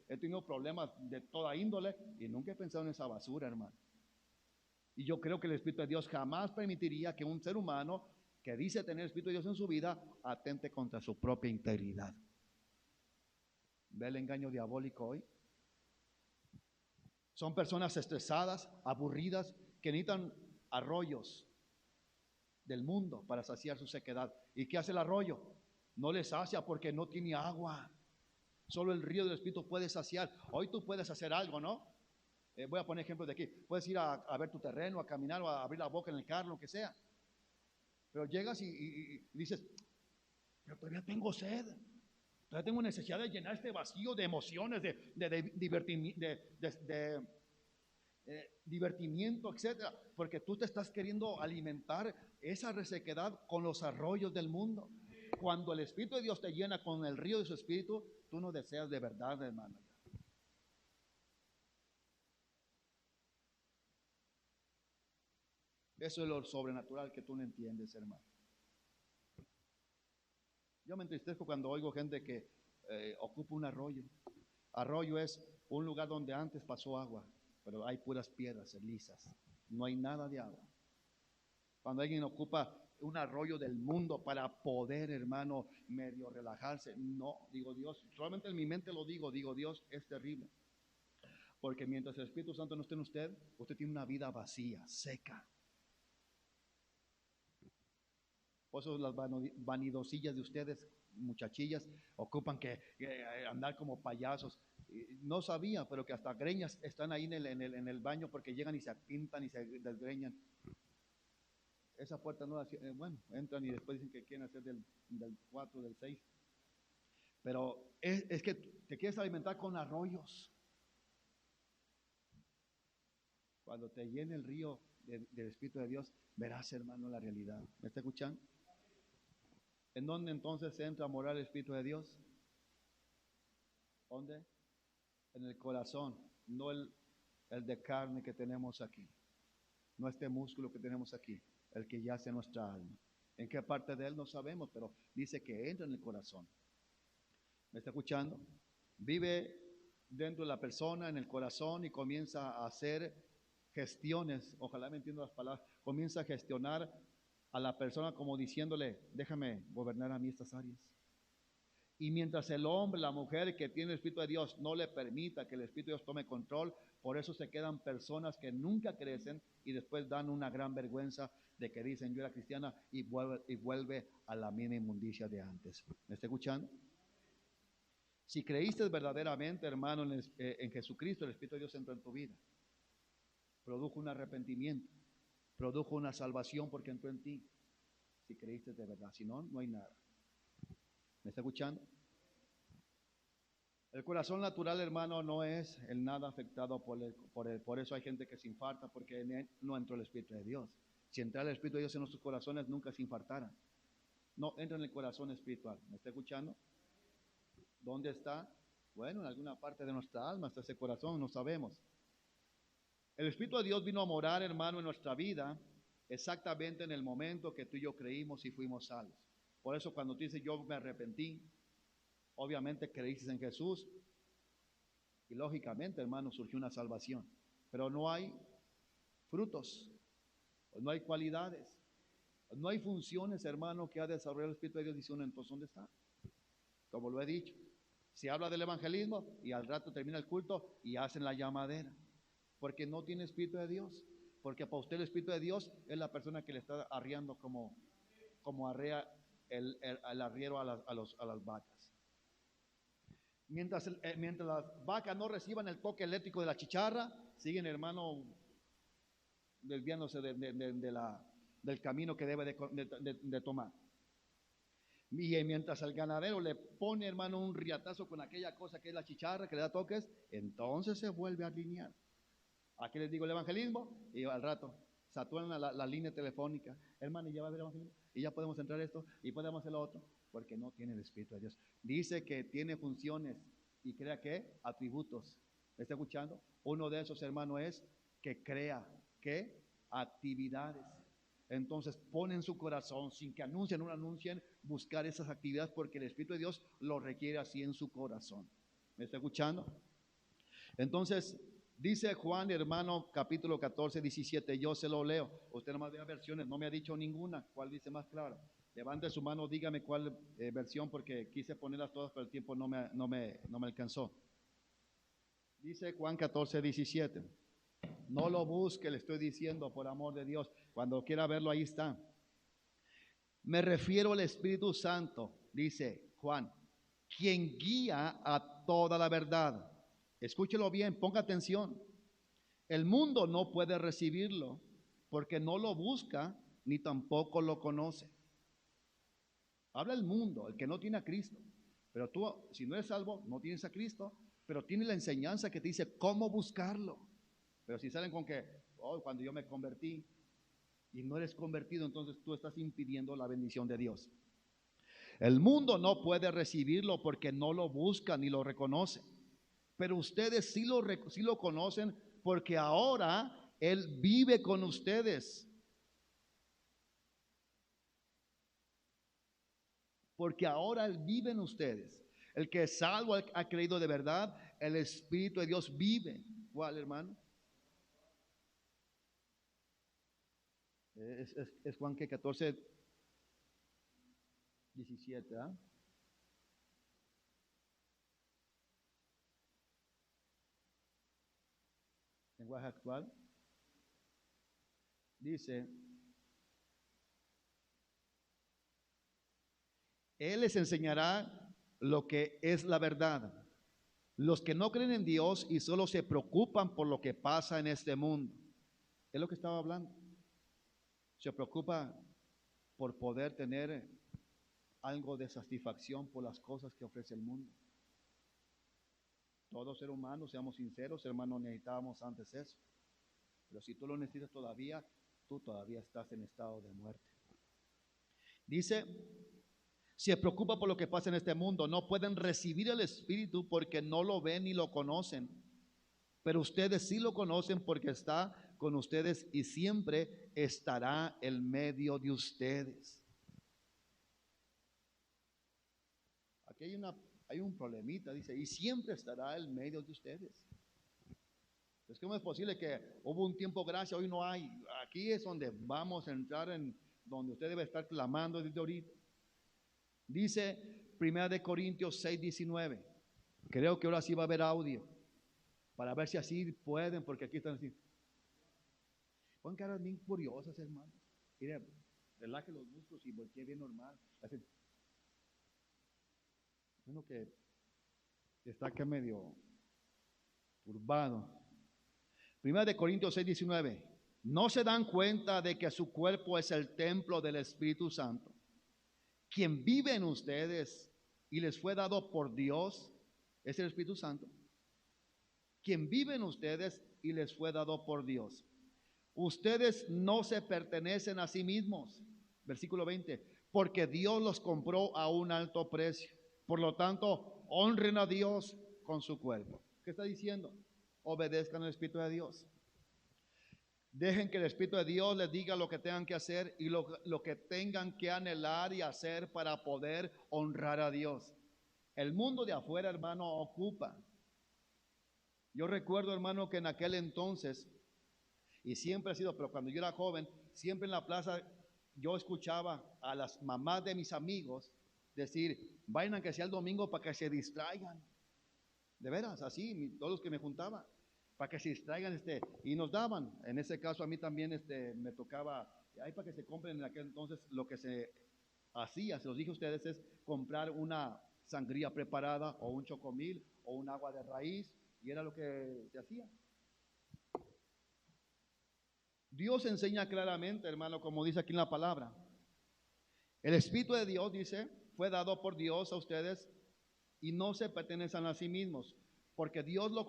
he tenido problemas de toda índole y nunca he pensado en esa basura, hermano. Y yo creo que el Espíritu de Dios jamás permitiría que un ser humano que dice tener el Espíritu de Dios en su vida atente contra su propia integridad. ¿Ve el engaño diabólico hoy? Son personas estresadas, aburridas, que necesitan arroyos del mundo para saciar su sequedad. ¿Y qué hace el arroyo? No les sacia porque no tiene agua. Solo el río del Espíritu puede saciar. Hoy tú puedes hacer algo, ¿no? Voy a poner ejemplos de aquí. Puedes ir a ver tu terreno, a caminar o a abrir la boca en el carro, lo que sea. Pero llegas y dices, pero todavía tengo sed. Todavía tengo necesidad de llenar este vacío de emociones, divertimiento, etcétera, porque tú te estás queriendo alimentar esa resequedad con los arroyos del mundo. Cuando el Espíritu de Dios te llena con el río de su Espíritu, tú no deseas de verdad, hermano. Eso es lo sobrenatural que tú no entiendes, hermano. Yo me entristezco cuando oigo gente que ocupa un arroyo. Arroyo es un lugar donde antes pasó agua, pero hay puras piedras lisas. No hay nada de agua. Cuando alguien ocupa un arroyo del mundo para poder, hermano, medio relajarse, no, digo Dios, solamente en mi mente lo digo Dios, es terrible. Porque mientras el Espíritu Santo no esté en usted, usted tiene una vida vacía, seca. Por eso las vanidosillas de ustedes, muchachillas, ocupan que andar como payasos. No sabía, pero que hasta greñas están ahí en el baño porque llegan y se pintan y se desgreñan. Esa puerta no, bueno, entran y después dicen que quieren hacer del 4, del 6. Pero es que te quieres alimentar con arroyos. Cuando te llene el río del Espíritu de Dios, verás, hermano, la realidad. ¿Me está escuchando? ¿En dónde entonces entra a morar el Espíritu de Dios? ¿Dónde? En el corazón, no el de carne que tenemos aquí, no este músculo que tenemos aquí, el que yace en nuestra alma. ¿En qué parte de él? No sabemos, pero dice que entra en el corazón. ¿Me está escuchando? Vive dentro de la persona, en el corazón, y comienza a hacer gestiones, ojalá me entiendan las palabras, comienza a gestionar a la persona como diciéndole, déjame gobernar a mí estas áreas. Y mientras el hombre, la mujer que tiene el Espíritu de Dios no le permita que el Espíritu de Dios tome control, por eso se quedan personas que nunca crecen y después dan una gran vergüenza de que dicen yo era cristiana y vuelve a la misma inmundicia de antes. ¿Me está escuchando? Si creíste verdaderamente, hermano, en Jesucristo, el Espíritu de Dios entró en tu vida. Produjo un arrepentimiento, produjo una salvación porque entró en ti. Si creíste de verdad, si no, no hay nada. ¿Me está escuchando? El corazón natural, hermano, no es el nada afectado por eso hay gente que se infarta porque en él no entró el Espíritu de Dios. Si entrara el Espíritu de Dios en nuestros corazones, nunca se infartaran. No, entra en el corazón espiritual. ¿Me está escuchando? ¿Dónde está? Bueno, en alguna parte de nuestra alma está ese corazón, no sabemos. El Espíritu de Dios vino a morar, hermano, en nuestra vida exactamente en el momento que tú y yo creímos y fuimos salvos. Por eso cuando tú dices yo me arrepentí, obviamente creíste en Jesús y lógicamente, hermano, surgió una salvación. Pero no hay frutos, no hay cualidades, no hay funciones, hermano, que ha desarrollado el Espíritu de Dios. Dice uno, entonces, ¿dónde está? Como lo he dicho, Se habla del evangelismo y al rato termina el culto y hacen la llamadera, porque no tiene Espíritu de Dios. Porque para usted el Espíritu de Dios es la persona que le está arriando como arrea el arriero a las vacas. Mientras las vacas no reciban el toque eléctrico de la chicharra, siguen, hermano, desviándose del camino que debe de tomar. Y mientras el ganadero le pone, hermano, un riatazo con aquella cosa que es la chicharra, que le da toques, entonces se vuelve a alinear. Aquí les digo el evangelismo y al rato saturan la línea telefónica. Hermano, y ya va a haber evangelismo y ya podemos entrar esto y podemos hacer lo otro, porque no tiene el Espíritu de Dios. Dice que tiene funciones y crea que atributos. ¿Me está escuchando? Uno de esos, hermano, es que crea que actividades. Entonces pone en su corazón, sin que anuncien o no anuncien, buscar esas actividades, porque el Espíritu de Dios lo requiere así en su corazón. ¿Me está escuchando? Entonces dice Juan, hermano, capítulo 14, 17, yo se lo leo. Usted nomás vea versiones, no me ha dicho ninguna. ¿Cuál dice más claro? Levante su mano, dígame cuál versión, porque quise ponerlas todas, pero el tiempo no me alcanzó. Dice Juan 14, 17. No lo busque, le estoy diciendo, por amor de Dios. Cuando quiera verlo, ahí está. Me refiero al Espíritu Santo, dice Juan, quien guía a toda la verdad. Escúchelo bien, ponga atención. El mundo no puede recibirlo porque no lo busca ni tampoco lo conoce. Habla el mundo, el que no tiene a Cristo. Pero tú, si no eres salvo, no tienes a Cristo, pero tienes la enseñanza que te dice cómo buscarlo. Pero si salen con que, oh, cuando yo me convertí y no eres convertido, entonces tú estás impidiendo la bendición de Dios. El mundo no puede recibirlo porque no lo busca ni lo reconoce. Pero ustedes sí lo conocen porque ahora Él vive con ustedes. Porque ahora Él vive en ustedes. El que es salvo ha creído de verdad, el Espíritu de Dios vive. ¿Cuál, hermano? Es Juan que 14, 17, ¿ah? Lenguaje actual. Dice, Él les enseñará lo que es la verdad. Los que no creen en Dios y solo se preocupan por lo que pasa en este mundo. Es lo que estaba hablando. Se preocupa por poder tener algo de satisfacción por las cosas que ofrece el mundo. Todo ser humano, seamos sinceros, hermanos, necesitábamos antes eso. Pero si tú lo necesitas todavía, tú todavía estás en estado de muerte. Dice, se preocupa por lo que pasa en este mundo. No pueden recibir el Espíritu porque no lo ven ni lo conocen. Pero ustedes sí lo conocen porque está con ustedes y siempre estará en medio de ustedes. Aquí hay un problemita, dice, y siempre estará en medio de ustedes. Entonces, ¿cómo es posible que hubo un tiempo gracia, hoy no hay? Aquí es donde vamos a entrar, en donde usted debe estar clamando desde ahorita. Dice 1 Corintios 6, 19. Creo que ahora sí va a haber audio, para ver si así pueden, porque aquí están así. Pon caras bien curiosas, hermano. Mire, relaje los músculos y voltee bien normal. Así. Uno que está acá medio turbado. 1 Corintios 6, 19. ¿No se dan cuenta de que su cuerpo es el templo del Espíritu Santo, quien vive en ustedes y les fue dado por Dios? Es el Espíritu Santo, quien vive en ustedes y les fue dado por Dios. Ustedes no se pertenecen a sí mismos. Versículo 20. Porque Dios los compró a un alto precio. Por lo tanto, honren a Dios con su cuerpo. ¿Qué está diciendo? Obedezcan al Espíritu de Dios. Dejen que el Espíritu de Dios les diga lo que tengan que hacer y lo que tengan que anhelar y hacer para poder honrar a Dios. El mundo de afuera, hermano, ocupa. Yo recuerdo, hermano, que en aquel entonces, y siempre ha sido, pero cuando yo era joven, siempre en la plaza yo escuchaba a las mamás de mis amigos decir, vayan que sea el domingo para que se distraigan. De veras, así, todos los que me juntaban, para que se distraigan, y nos daban. En ese caso a mí también me tocaba, ahí para que se compren en aquel entonces, lo que se hacía, se los dije a ustedes, es comprar una sangría preparada o un chocomil o un agua de raíz, y era lo que se hacía. Dios enseña claramente, hermano, como dice aquí en la palabra. El Espíritu de Dios, dice, fue dado por Dios a ustedes y no se pertenecen a sí mismos, porque Dios los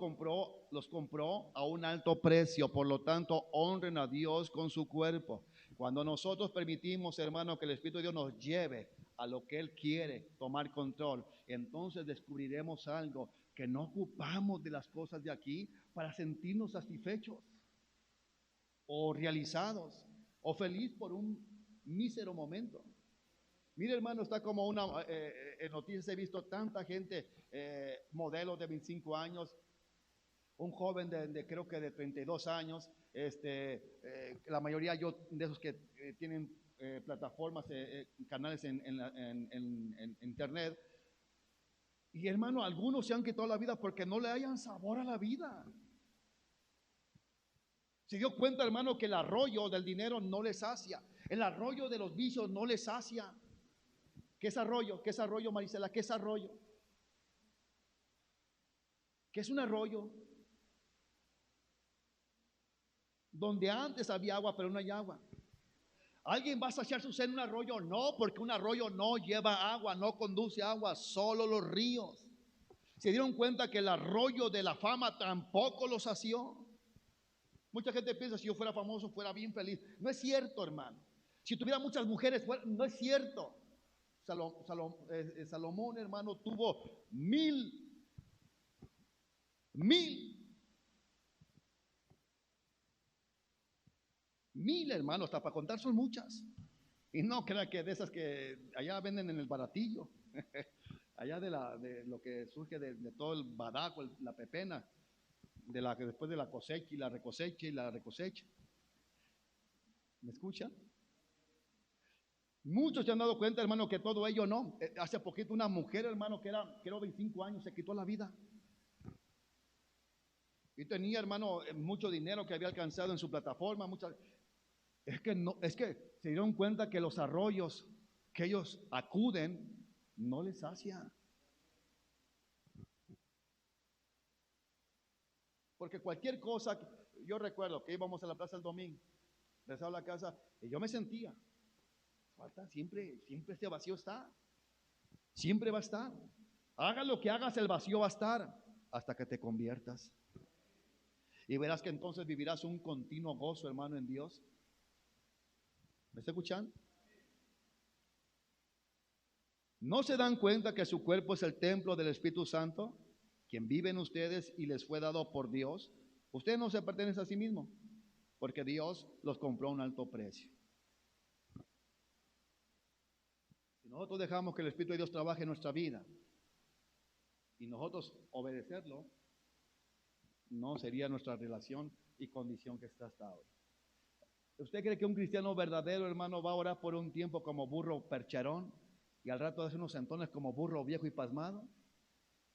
compró a un alto precio. Por lo tanto, honren a Dios con su cuerpo. Cuando nosotros permitimos, hermano, que el Espíritu de Dios nos lleve a lo que Él quiere, tomar control, entonces descubriremos algo, que no ocupamos de las cosas de aquí para sentirnos satisfechos o realizados o feliz por un mísero momento. Mire, hermano, está como en noticias he visto tanta gente, modelos de 25 años, un joven creo que de 32 años, la mayoría de esos que tienen plataformas, canales en internet. Y hermano, algunos se han quitado la vida porque no le hayan sabor a la vida. Se dio cuenta, hermano, que el arroyo del dinero no les sacia, el arroyo de los vicios no les sacia. ¿Qué es arroyo? ¿Qué es arroyo, Marisela? ¿Qué es arroyo? ¿Qué es un arroyo? Donde antes había agua, pero no hay agua. ¿Alguien va a saciar su sed en un arroyo? No, porque un arroyo no lleva agua, no conduce agua, solo los ríos. Se dieron cuenta que el arroyo de la fama tampoco lo sació. Mucha gente piensa, si yo fuera famoso, fuera bien feliz. No es cierto, hermano. Si tuviera muchas mujeres, no es cierto. Salomón, hermano, tuvo mil, hermanos, hasta para contar son muchas. Y no crea que de esas que allá venden en el baratillo, allá de lo que surge de todo el badaco, la pepena, después de la cosecha y la recosecha y la recosecha. ¿Me escuchan? Muchos se han dado cuenta, hermano, que todo ello no. Hace poquito una mujer, hermano, que era, creo, 25 años, se quitó la vida. Y tenía, hermano, mucho dinero que había alcanzado en su plataforma. Es que se dieron cuenta que los arroyos que ellos acuden no les sacia. Porque cualquier cosa, yo recuerdo que íbamos a la plaza el domingo, regresaba a la casa y yo me sentía, falta siempre este vacío está, siempre va a estar. Haga lo que hagas, el vacío va a estar hasta que te conviertas. Y verás que entonces vivirás un continuo gozo, hermano, en Dios. ¿Me está escuchando? ¿No se dan cuenta que su cuerpo es el templo del Espíritu Santo, quien vive en ustedes y les fue dado por Dios? Ustedes no se pertenecen a sí mismos, porque Dios los compró a un alto precio. Si nosotros dejamos que el Espíritu de Dios trabaje en nuestra vida y nosotros obedecerlo, no sería nuestra relación y condición que está hasta ahora. ¿Usted cree que un cristiano verdadero, hermano, va a orar por un tiempo como burro percherón y al rato hace unos sentones como burro viejo y pasmado?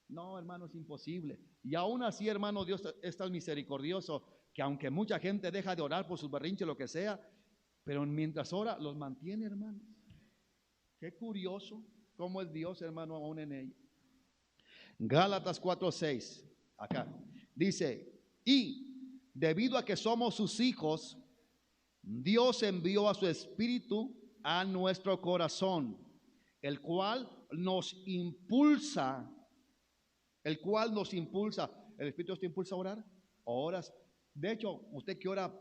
No, hermano, es imposible. Y aún así, hermano, Dios es tan misericordioso que aunque mucha gente deja de orar por sus berrinches, lo que sea, pero mientras ora, los mantiene, hermanos. Qué curioso cómo es Dios, hermano, aún en ello. Gálatas 4:6, acá, dice, y debido a que somos sus hijos, Dios envió a su Espíritu a nuestro corazón, el cual nos impulsa. El Espíritu te impulsa a orar. Oras. De hecho, usted que ora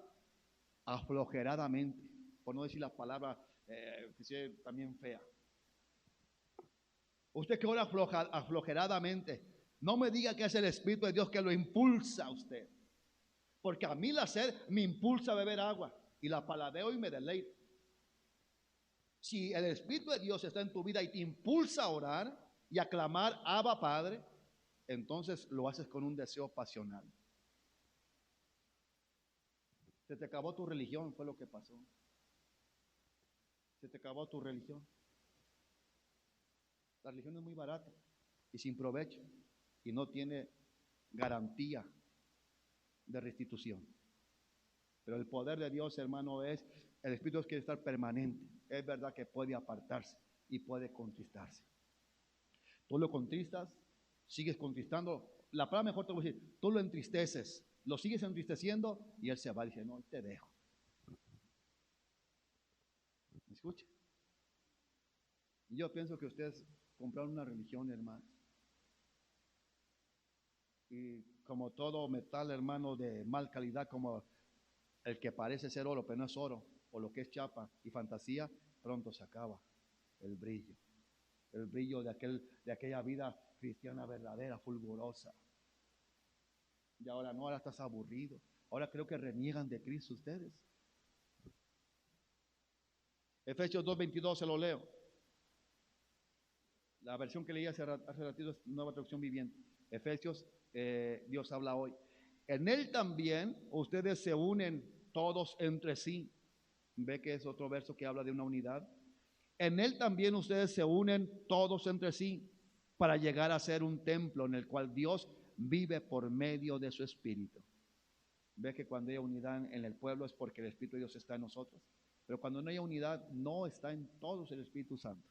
aflojeradamente, por no decir la palabra que sea también fea. Usted que ora aflojeradamente, no me diga que es el Espíritu de Dios que lo impulsa a usted. Porque a mí la sed me impulsa a beber agua y la paladeo y me deleito. Si el Espíritu de Dios está en tu vida y te impulsa a orar y a clamar Abba Padre, entonces lo haces con un deseo pasional. Se te acabó tu religión, fue lo que pasó. Se te acabó tu religión. La religión es muy barata y sin provecho y no tiene garantía de restitución. Pero el poder de Dios, hermano, el Espíritu de Dios quiere estar permanente. Es verdad que puede apartarse y puede contristarse. Tú lo contristas, sigues contristando. La palabra mejor te voy a decir, tú lo entristeces, lo sigues entristeciendo y él se va y dice, no, te dejo. ¿Me escucha? Yo pienso que ustedes compraron una religión, hermano. Y como todo metal, hermano, de mal calidad, como el que parece ser oro, pero no es oro, o lo que es chapa y fantasía, pronto se acaba el brillo. El brillo de aquella vida cristiana verdadera, fulgurosa. Y ahora no, ahora estás aburrido. Ahora creo que reniegan de Cristo ustedes. Efesios 2:22 se lo leo. La versión que leí hace ratito es Nueva Traducción Viviente. Efesios, Dios habla hoy. En él también ustedes se unen todos entre sí. Ve que es otro verso que habla de una unidad. En él también ustedes se unen todos entre sí para llegar a ser un templo en el cual Dios vive por medio de su Espíritu. Ve que cuando hay unidad en el pueblo es porque el Espíritu de Dios está en nosotros. Pero cuando no hay unidad, no está en todos el Espíritu Santo.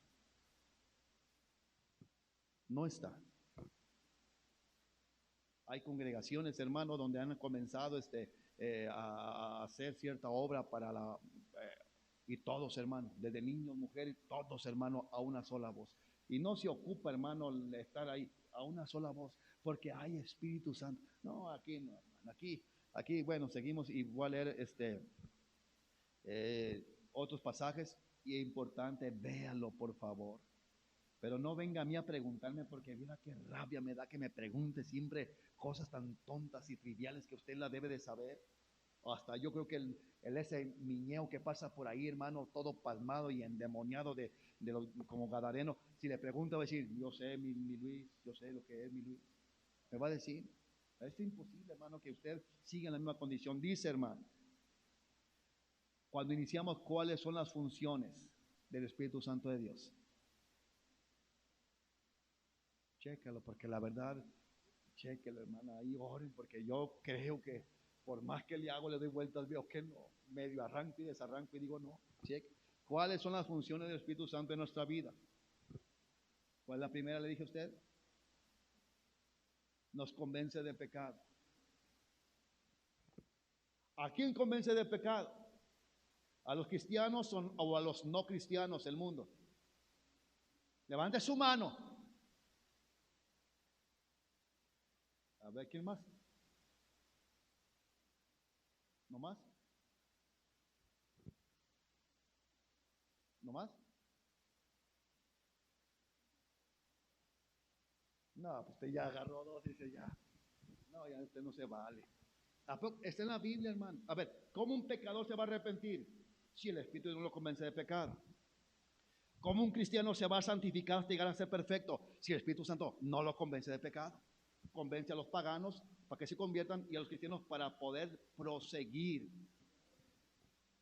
No está. Hay congregaciones, hermanos, donde han comenzado a hacer cierta obra para y todos, hermanos, desde niños, mujeres, todos, hermanos, a una sola voz. Y no se ocupa, hermano, de estar ahí a una sola voz, porque hay Espíritu Santo. No, aquí no, hermano, aquí, bueno, seguimos y voy a leer otros pasajes y es importante, véalo, por favor. Pero no venga a mí a preguntarme porque mira qué rabia me da que me pregunte siempre cosas tan tontas y triviales que usted la debe de saber. O hasta yo creo que ese niñeo que pasa por ahí, hermano, todo palmado y endemoniado como gadareno, si le pregunta va a decir, yo sé mi Luis, yo sé lo que es mi Luis. Me va a decir, es imposible, hermano, que usted siga en la misma condición. Dice, hermano, cuando iniciamos, ¿cuáles son las funciones del Espíritu Santo de Dios? Chécalo, porque la verdad, chéquelo, hermano, ahí oren, porque yo creo que por más que le hago, le doy vueltas, veo que no, medio arranco y desarranco y digo no, cheque. ¿Cuáles son las funciones del Espíritu Santo en nuestra vida? ¿Cuál es la primera, le dije a usted? Nos convence de pecado. ¿A quién convence de pecado? ¿A los cristianos o a los no cristianos del mundo? Levante su mano. A ver, ¿quién más? ¿No más? ¿No más? No, pues usted ya agarró dos y dice ya. No, ya usted no se vale. Está en la Biblia, hermano. A ver, ¿cómo un pecador se va a arrepentir si el Espíritu no lo convence de pecado? ¿Cómo un cristiano se va a santificar hasta llegar a ser perfecto si el Espíritu Santo no lo convence de pecado? Convence a los paganos para que se conviertan y a los cristianos para poder proseguir.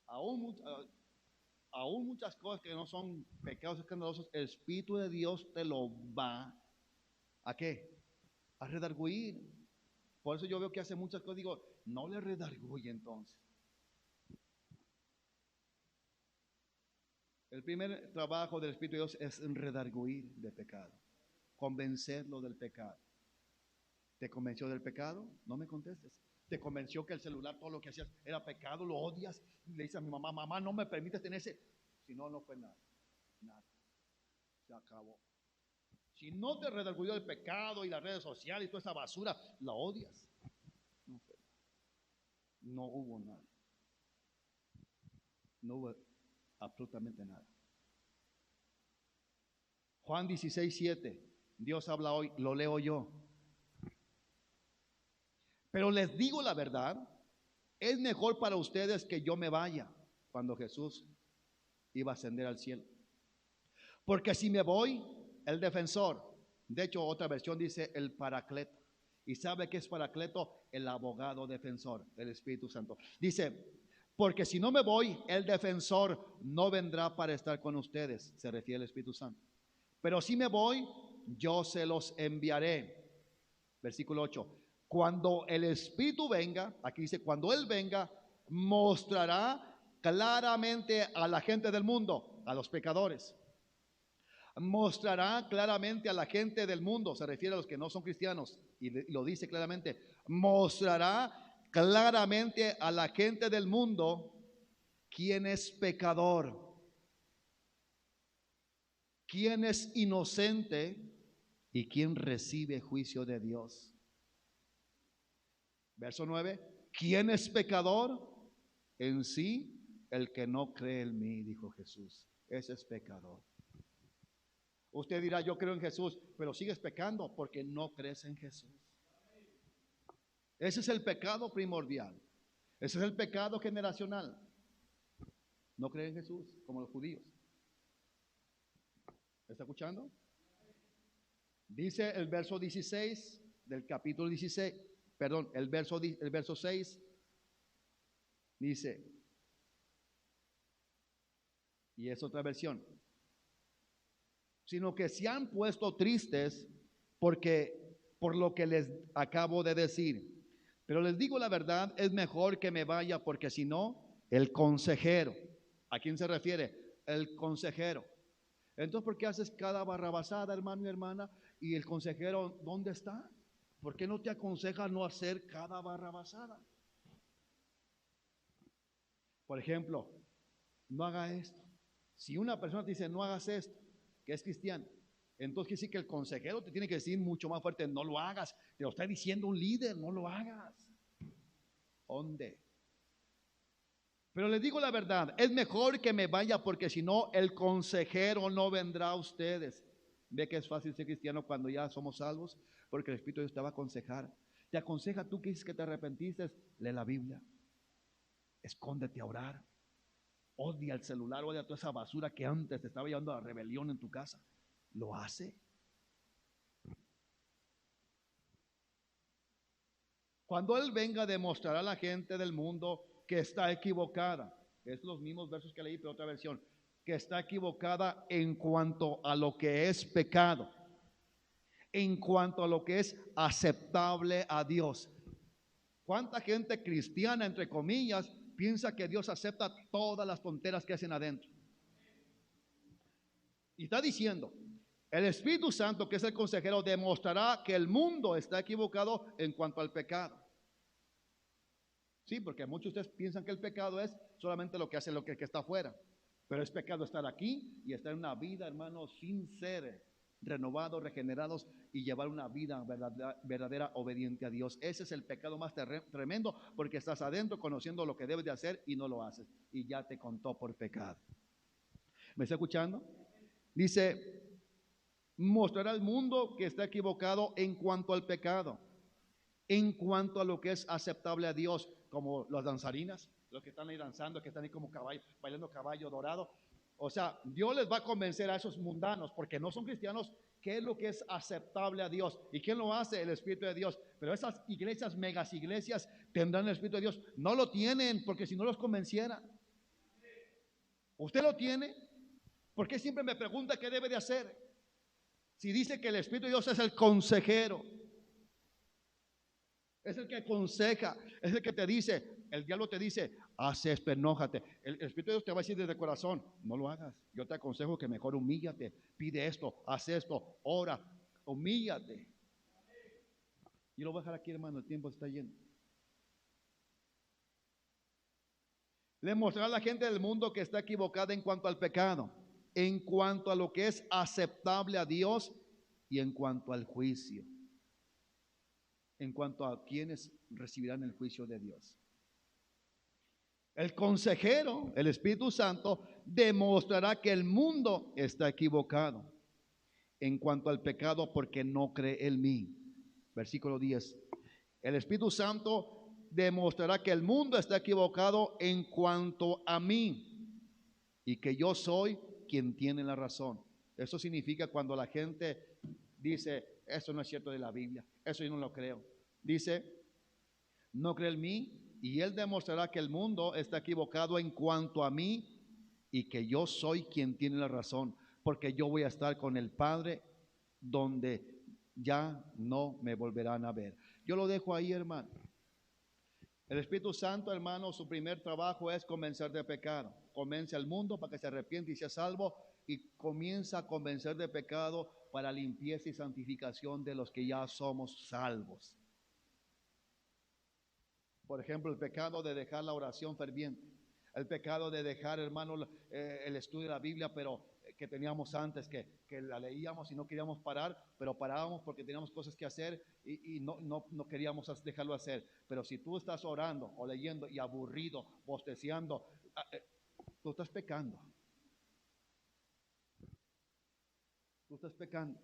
Aún muchas cosas que no son pecados escandalosos, el Espíritu de Dios te lo va ¿a qué? A redarguir. Por eso yo veo que hace muchas cosas, digo, no le redarguye entonces. El primer trabajo del Espíritu de Dios es redarguir de pecado, convencerlo del pecado. ¿Te convenció del pecado? No me contestes. ¿Te convenció que el celular, todo lo que hacías era pecado, lo odias? Le dices a mi mamá, mamá, no me permites tener ese. Si no, no fue nada. Nada. Se acabó. Si no te redarguyó el pecado y las redes sociales y toda esa basura, la odias. No fue nada. No hubo nada. No hubo absolutamente nada. Juan 16:7. Dios habla hoy, lo leo yo. Pero les digo la verdad, es mejor para ustedes que yo me vaya, cuando Jesús iba a ascender al cielo. Porque si me voy, el defensor, de hecho otra versión dice el paracleto. ¿Y sabe qué es paracleto? El abogado defensor, el Espíritu Santo. Dice, porque si no me voy, el defensor no vendrá para estar con ustedes, se refiere al Espíritu Santo. Pero si me voy, yo se los enviaré. Versículo 8. Cuando el Espíritu venga, aquí dice, cuando Él venga, mostrará claramente a la gente del mundo, a los pecadores. Mostrará claramente a la gente del mundo, se refiere a los que no son cristianos, y lo dice claramente. Mostrará claramente a la gente del mundo quién es pecador, quién es inocente y quién recibe juicio de Dios. Verso 9. ¿Quién es pecador? En sí, el que no cree en mí, dijo Jesús. Ese es pecador. Usted dirá, yo creo en Jesús, pero sigues pecando porque no crees en Jesús. Ese es el pecado primordial. Ese es el pecado generacional. No creen en Jesús, como los judíos. ¿Está escuchando? Dice el verso 16 del capítulo 16, perdón, el verso 6, dice, y es otra versión, sino que se han puesto tristes por lo que les acabo de decir. Pero les digo la verdad, es mejor que me vaya, porque si no, el consejero. ¿A quién se refiere? El consejero. Entonces, ¿por qué haces cada barrabasada, hermano y hermana? ¿Y el consejero dónde está? ¿Por qué no te aconseja no hacer cada barrabasada? Por ejemplo, no haga esto. Si una persona te dice no hagas esto, que es cristiano, entonces quiere decir que el consejero te tiene que decir mucho más fuerte, no lo hagas. Te lo está diciendo un líder, no lo hagas. ¿Dónde? Pero les digo la verdad, es mejor que me vaya, porque si no, el consejero no vendrá a ustedes. Ve que es fácil ser cristiano cuando ya somos salvos, porque el Espíritu de Dios te va a aconsejar. Te aconseja, tú que dices que te arrepentiste, lee la Biblia, escóndete a orar, odia el celular, odia toda esa basura que antes te estaba llevando a la rebelión en tu casa. Lo hace. Cuando Él venga, demostrará a la gente del mundo que está equivocada. Es los mismos versos que leí, pero otra versión. Que está equivocada en cuanto a lo que es pecado, en cuanto a lo que es aceptable a Dios. ¿Cuánta gente cristiana, entre comillas, piensa que Dios acepta todas las tonteras que hacen adentro? Y está diciendo, el Espíritu Santo, que es el consejero, demostrará que el mundo está equivocado en cuanto al pecado. Sí, porque muchos de ustedes piensan que el pecado es solamente lo que hace que está afuera. Pero es pecado estar aquí y estar en una vida, hermanos, sin ser renovados, regenerados y llevar una vida verdadera, obediente a Dios. Ese es el pecado más tremendo, porque estás adentro conociendo lo que debes de hacer y no lo haces. Y ya te contó por pecado. ¿Me está escuchando? Dice, mostrará al mundo que está equivocado en cuanto al pecado, en cuanto a lo que es aceptable a Dios, como las danzarinas, los que están ahí danzando, que están ahí como caballo, bailando caballo dorado. O sea, Dios les va a convencer a esos mundanos, porque no son cristianos, qué es lo que es aceptable a Dios. ¿Y quién lo hace? El Espíritu de Dios. Pero esas iglesias, megas iglesias, tendrán el Espíritu de Dios. No lo tienen, porque si no los convenciera. ¿Usted lo tiene? ¿Por qué siempre me pregunta qué debe de hacer? Si dice que el Espíritu de Dios es el consejero, es el que aconseja, es el que te dice, el diablo te dice, haz esto, enójate. El Espíritu de Dios te va a decir desde el corazón, no lo hagas. Yo te aconsejo que mejor humíllate, pide esto, haz esto, ora, humíllate. Y lo voy a dejar aquí, hermano, el tiempo está yendo. Le mostrará a la gente del mundo que está equivocada en cuanto al pecado, en cuanto a lo que es aceptable a Dios y en cuanto al juicio, en cuanto a quienes recibirán el juicio de Dios. El consejero, el Espíritu Santo, demostrará que el mundo está equivocado en cuanto al pecado, porque no cree en mí. Versículo 10. El Espíritu Santo demostrará que el mundo está equivocado en cuanto a mí y que yo soy quien tiene la razón. Eso significa cuando la gente dice, eso no es cierto de la Biblia, eso yo no lo creo. Dice, no cree en mí, y Él demostrará que el mundo está equivocado en cuanto a mí y que yo soy quien tiene la razón. porque yo voy a estar con el Padre donde ya no me volverán a ver. Yo lo dejo ahí, hermano. El Espíritu Santo, hermano, su primer trabajo es convencer de pecado. Convence al mundo para que se arrepiente y sea salvo, y comienza a convencer de pecado para limpieza y santificación de los que ya somos salvos. Por ejemplo, el pecado de dejar la oración ferviente, el pecado de dejar, hermano, el estudio de la Biblia, pero que teníamos antes, que la leíamos y no queríamos parar, pero parábamos porque teníamos cosas que hacer y no queríamos dejarlo hacer. Pero si tú estás orando o leyendo y aburrido, bosteciando, tú estás pecando. Tú estás pecando.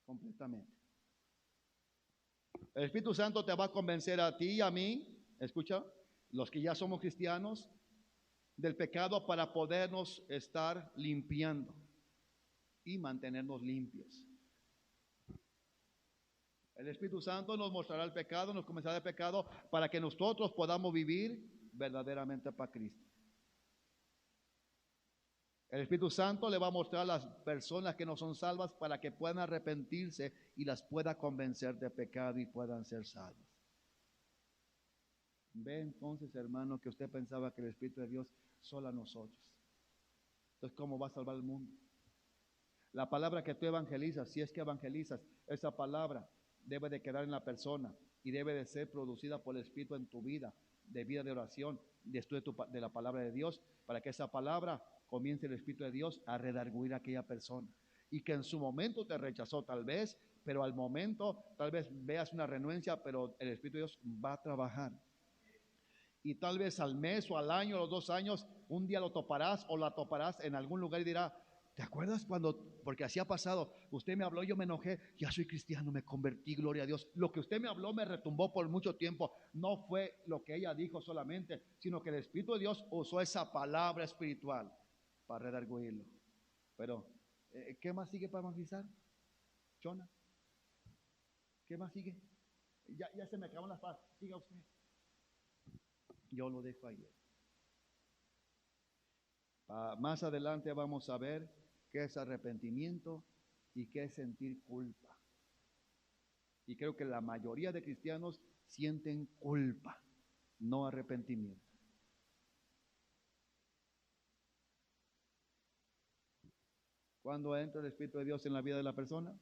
Completamente. El Espíritu Santo te va a convencer a ti y a mí, escucha, los que ya somos cristianos, del pecado para podernos estar limpiando y mantenernos limpios. El Espíritu Santo nos mostrará el pecado, nos comenzará el pecado para que nosotros podamos vivir verdaderamente para Cristo. El Espíritu Santo le va a mostrar a las personas que no son salvas para que puedan arrepentirse y las pueda convencer de pecado y puedan ser salvas. Ve entonces, hermano, que usted pensaba que el Espíritu de Dios solo a nosotros. Entonces, ¿cómo va a salvar el mundo? La palabra que tú evangelizas, si es que evangelizas, esa palabra debe de quedar en la persona y debe de ser producida por el Espíritu en tu vida de oración, de estudio de la palabra de Dios, para que esa palabra comience el Espíritu de Dios a redarguir a aquella persona. Y que en su momento te rechazó tal vez, pero al momento tal vez veas una renuencia, pero el Espíritu de Dios va a trabajar. Y tal vez al mes o al año o los 2 años, un día lo toparás o la toparás en algún lugar y dirá: ¿te acuerdas cuando? Porque así ha pasado. Usted me habló, yo me enojé, ya soy cristiano, me convertí, gloria a Dios. Lo que usted me habló me retumbó por mucho tiempo. No fue lo que ella dijo solamente, sino que el Espíritu de Dios usó esa palabra espiritual para redarguirlo. Pero, ¿qué más sigue para evangelizar? Chona, ¿qué más sigue? Ya se me acaban las palabras. Siga usted. Yo lo dejo ahí. Más adelante vamos a ver qué es arrepentimiento y qué es sentir culpa. Y creo que la mayoría de cristianos sienten culpa, no arrepentimiento. ¿Cuándo entra el Espíritu de Dios en la vida de la persona?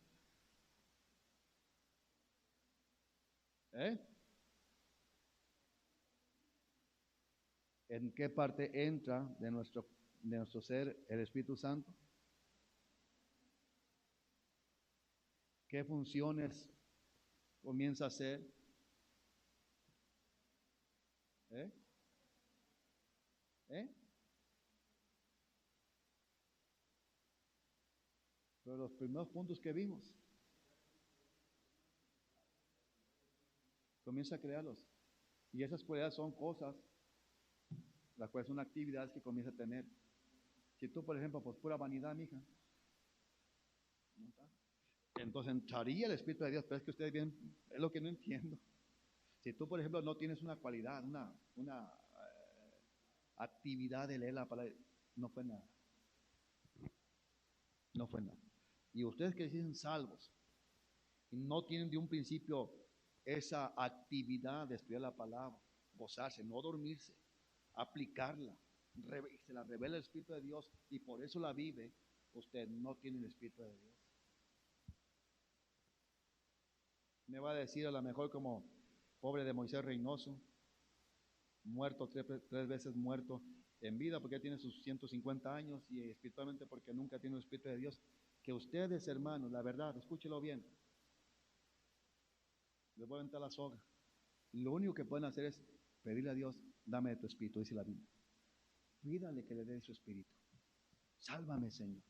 ¿En qué parte entra de nuestro ser el Espíritu Santo? ¿Qué funciones comienza a hacer? ¿Eh? ¿Eh? Pero los primeros puntos que vimos, comienza a crearlos. Y esas cualidades son cosas, las cuales son actividades que comienza a tener. Si tú, por ejemplo, pues pura vanidad, mija, ¿no está? Entonces entraría el Espíritu de Dios, pero es que ustedes bien, es lo que no entiendo. Si tú, por ejemplo, no tienes una cualidad, una actividad de leer la palabra, no fue nada. No fue nada. Y ustedes que dicen salvos, y no tienen de un principio esa actividad de estudiar la palabra, gozarse, no dormirse, aplicarla, se la revela el Espíritu de Dios y por eso la vive, usted no tiene el Espíritu de Dios. Me va a decir a lo mejor como pobre de Moisés Reynoso, muerto, tres veces muerto en vida porque ya tiene sus 150 años y espiritualmente porque nunca tiene el Espíritu de Dios, que ustedes, hermanos, la verdad, escúchelo bien, les voy a aventar la soga. Lo único que pueden hacer es pedirle a Dios: dame de tu Espíritu, dice la Biblia. Pídale que le dé su Espíritu. Sálvame, Señor.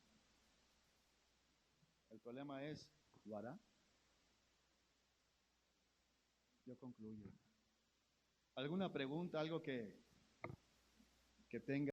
El problema es, ¿lo hará? Yo concluyo. ¿Alguna pregunta, algo que tenga?